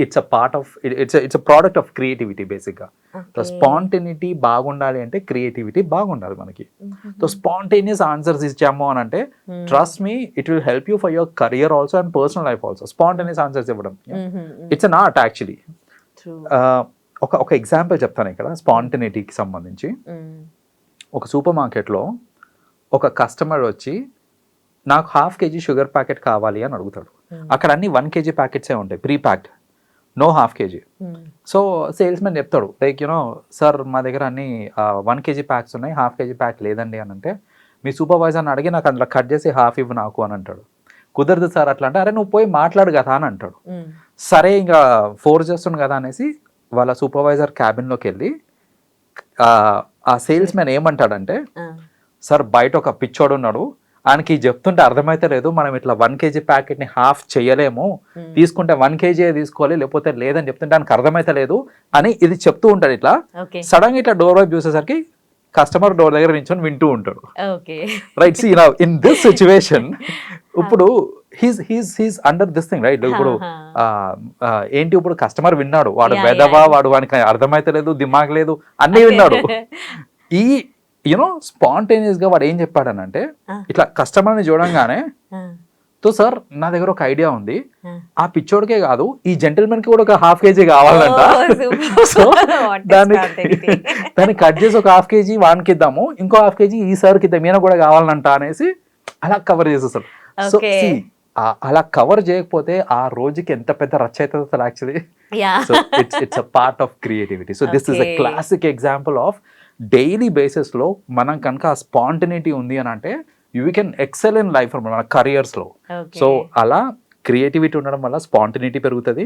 it's a part of it's a product of creativity బేసిక్గా. సో స్పాంటేనిటీ బాగుండాలి అంటే క్రియేటివిటీ బాగుండాలి మనకి. సో స్పాంటేనియస్ ఆన్సర్స్ ఇచ్చాము అని అంటే trust me, it will help you for your career also and personal life also. Spontaneous answers ఇవ్వడం it's an art actually. ఒక ఎగ్జాంపుల్ చెప్తాను ఇక్కడ స్పాంటేనిటీకి సంబంధించి. ఒక సూపర్ మార్కెట్లో ఒక కస్టమర్ వచ్చి నాకు ½ kg షుగర్ ప్యాకెట్ కావాలి అని అడుగుతాడు. అక్కడ అన్ని 1 kg ప్యాకెట్సే ఉంటాయి, pre packed, no ½ kg. So salesmen చెప్తాడు లైక్ యూనో సార్ మా దగ్గర అన్ని 1 kg ప్యాక్స్ ఉన్నాయి, ½ kg ప్యాక్ లేదండి అని అంటే, మీ సూపర్వైజర్ని అడిగి నాకు అందులో కట్ చేసి ½ ఇవ్వు నాకు అని అంటాడు. కుదరదు సార్ అట్లా అంటే, అరే నువ్వు పోయి మాట్లాడు కదా అని అంటాడు. సరే ఇంకా ఫోర్స్ చేస్తుండు కదా అనేసి వాళ్ళ సూపర్వైజర్ క్యాబిన్లోకి వెళ్ళి ఆ సేల్స్ మెన్ ఏమంటాడంటే, సార్ బయట ఒక పిచ్చోడు ఉన్నాడు, ఆయనకి చెప్తుంటే అర్థమైతే లేదు, మనం ఇట్లా 1 kg ప్యాకెట్ని ½ చేయలేము, తీసుకుంటే 1 kg తీసుకోవాలి లేకపోతే లేదని చెప్తుంటే ఆయనకు అర్థమైతే లేదు అని ఇది చెప్తూ ఉంటాడు. ఇట్లా సడన్ గా ఇట్లా డోర్ వైపు చూసేసరికి కస్టమర్ డోర్ దగ్గర నించొని వింటూ ఉంటాడు, right? See now in this situation ఇప్పుడు he's under this thing, right? ఇప్పుడు ఏంటి, ఇప్పుడు కస్టమర్ విన్నాడు, వాడు వెదవా, వాడికి అర్థమైతే లేదు, దిమాగ్ లేదు, అన్నీ విన్నాడు. ఈ యూనో స్పాంటేనియస్ గా వాడు ఏం చెప్పాడనంటే, ఇట్లా కస్టమర్ని చూడంగానే, తో సార్ నా దగ్గర ఒక ఐడియా ఉంది, ఆ పిచ్చోడికే కాదు ఈ జెంటిల్మెన్ కి కూడా ఒక ½ kg కావాలంట, సో దాన్ని కట్ చేసి ఒక ½ kg వానికి ఇద్దాము, ఇంకో ½ kg ఈ సార్కి ఇద్దాం, ఈయన కూడా కావాలంట అనేసి అలా కవర్ చేసేస్తాడు. సో అలా కవర్ చేయకపోతే ఆ రోజుకి ఎంత పెద్ద రచ్చ అవుతుంది అసలు actually. So it's a part of creativity. So this is a classic example of daily బేసిస్లో మనం కనుక ఆ స్పాంటనిటీ ఉంది అని అంటే you can excel in life మన కెరియర్స్లో. సో అలా క్రియేటివిటీ ఉండడం వల్ల స్పాంటనిటీ పెరుగుతుంది.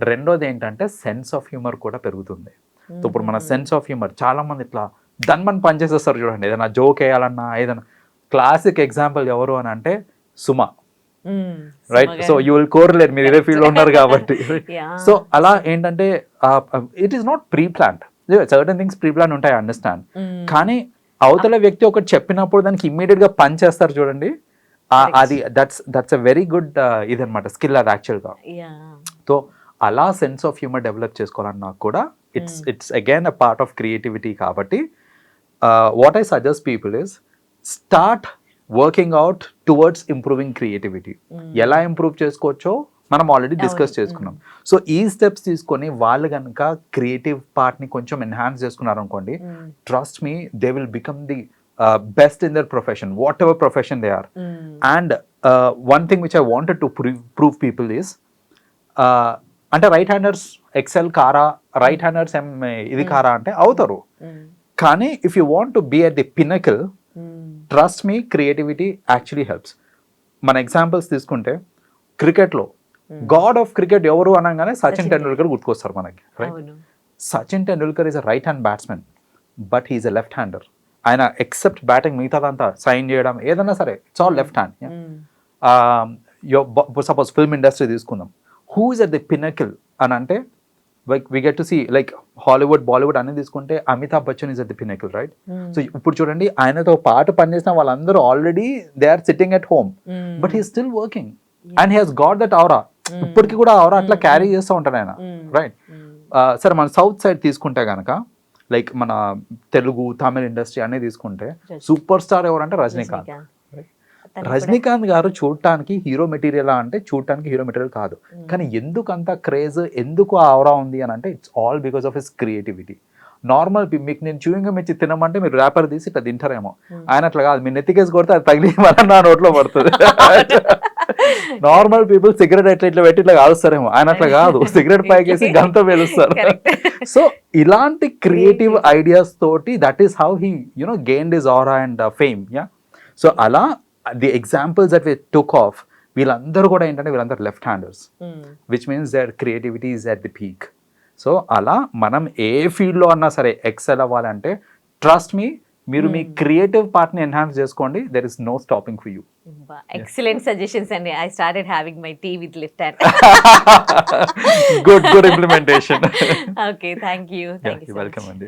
రెండోది ఏంటంటే సెన్స్ ఆఫ్ హ్యూమర్ కూడా పెరుగుతుంది. సో ఇప్పుడు మన సెన్స్ ఆఫ్ హ్యూమర్ చాలా మంది ఇట్లా దన్మని పనిచేసేస్తారు చూడండి, ఏదైనా జోక్ వేయాలన్నా ఏదైనా. క్లాసిక్ ఎగ్జాంపుల్ ఎవరు అని అంటే Suma, right? So you will correlate, మీరు ఇదే ఫీల్డ్ లో ఉన్నారు కాబట్టి. సో అలా ఏంటంటే it is not pre planned, certain things pre plan ఉంటాయి, అండర్స్టాండ్, కానీ అవతల వ్యక్తి ఒకటి చెప్పినప్పుడు దానికి ఇమ్మీడియట్ గా పని చేస్తారు చూడండి, అది దట్స్ అ వెరీ గుడ్ ఇదనమాట, స్కిల్ అది యాక్చువల్గా. సో అలా సెన్స్ ఆఫ్ హ్యూమర్ డెవలప్ చేసుకోవాలన్నా కూడా it's again a part of creativity. కాబట్టి what I suggest people is start working out towards improving creativity. ఎలా ఇంప్రూవ్ చేసుకోవచ్చో మనం ఆల్రెడీ డిస్కస్ చేసుకున్నాం. సో ఈ స్టెప్స్ తీసుకొని వాళ్ళు కనుక క్రియేటివ్ పార్ట్ని కొంచెం ఎన్హాన్స్ చేసుకున్నారు అనుకోండి, trust me, they will become the best in their profession, whatever profession they are. And one thing which I wanted to prove people is, అంటే రైట్ హ్యాండర్స్ ఎక్సెల్ కారా, right handers ఇది కారా అంటే అవుతారు, కానీ if you want to be at the pinnacle, trust me, creativity actually helps. మన examples తీసుకుంటే క్రికెట్లో గాడ్ ఆఫ్ క్రికెట్ ఎవరు అనగానే సచిన్ టెండూల్కర్ గుర్తుకొస్తారు మనకి, right? Sachin Tendulkar is a right hand batsmen, but he's a left hander. ఆయన ఎక్సెప్ట్ బ్యాటింగ్ మిగతాదంతా సైన్ చేయడం ఏదైనా సరే it's all left hand. Suppose film industry తీసుకుందాం, who is at the pinnacle అని అంటే like we get to see like Hollywood, Bollywood అన్ని తీసుకుంటే Amitabh Bachchan is at the pinnacle, right? So ఇప్పుడు చూడండి, ఆయనతో పాటు పనిచేసిన వాళ్ళందరూ already they are sitting at home, but he still working and he has got that aura. ఇప్పటికీ కూడా ఔరా అట్లా క్యారీ చేస్తూ ఉంటాడు ఆయన, రైట్? సరే, మన సౌత్ సైడ్ తీసుకుంటే కనుక లైక్ మన తెలుగు, తమిళ ఇండస్ట్రీ అన్ని తీసుకుంటే సూపర్ స్టార్ ఎవరంటే రజనీకాంత్. రజనీకాంత్ గారు చూడటానికి హీరో మెటీరియల్ అంటే చూడటానికి హీరో మెటీరియల్ కాదు, కానీ ఎందుకు అంత క్రేజ్, ఎందుకు ఆవరా ఉంది అని అంటే it's all because of his creativity. Normal మీకు నేను చూయింగ్ ఇచ్చి తినమంటే మీరు ర్యాపర్ తీసి ఇట్లా తింటారేమో, ఆయన అట్లా కాదు, మీరు నెత్తికేసి కొడితే అది తగిలి మన నా నోట్లో పడుతుంది. నార్మల్ పీపుల్ సిగరెట్ ఎట్లా ఇట్లా పెట్టి ఇట్లా కాలుస్తారేమో, ఆయన అట్లా కాదు, సిగరెట్ పైకేసి గంతో వెలుస్తారు. సో ఇలాంటి క్రియేటివ్ ఐడియాస్ తోటి that is how he you know gained his aura and fame. Yeah, so అలా the examples that we took off, వీళ్ళందరూ కూడా ఏంటంటే వీళ్ళందరూ left handers, which means their creativity is at the peak. So అలా మనం ఏ ఫీల్డ్లో అన్నా సరే ఎక్సెల్ అవ్వాలంటే ట్రస్ట్ మీ, మీరు మీ క్రియేటివ్ పార్ట్ని ఎన్హాన్స్ చేసుకోండి, there is no stopping for you. Excellent suggestions అండి. I started having my tea with left hand. Good implementation. Okay, thank you. Welcome అండి.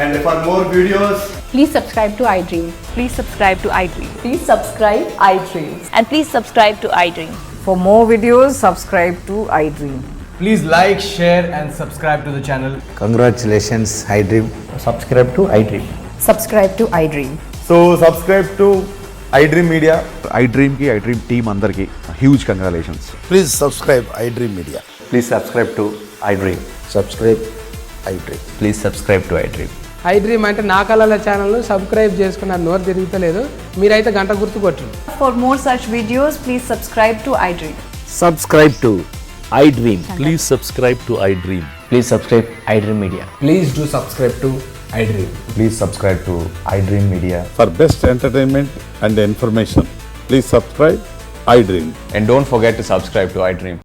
And for more videos, Please subscribe to iDream. Please subscribe to iDream. Please subscribe iDream. And please subscribe to iDream. For more videos, subscribe to iDream. please like, share and subscribe to the channel. Congratulations, iDream. Subscribe to iDream. Subscribe to iDream. So subscribe to iDream Media. iDream ki iDream team andarki huge congratulations. Please subscribe iDream Media. Please subscribe to iDream. Subscribe iDream. Please subscribe to iDream. iDream అంటే నా కళల channel subscribe చేసుకున్న నోరు తిరుగుతలేదు, మీరైతే గంట గుర్తు కొట్టండి. For more such videos, please subscribe to iDream. Subscribe to iDream. Please subscribe to iDream. Please subscribe iDream Media. Please do subscribe to iDream. Please subscribe to iDream Media. For best entertainment and information, please subscribe iDream. And don't forget to subscribe to iDream.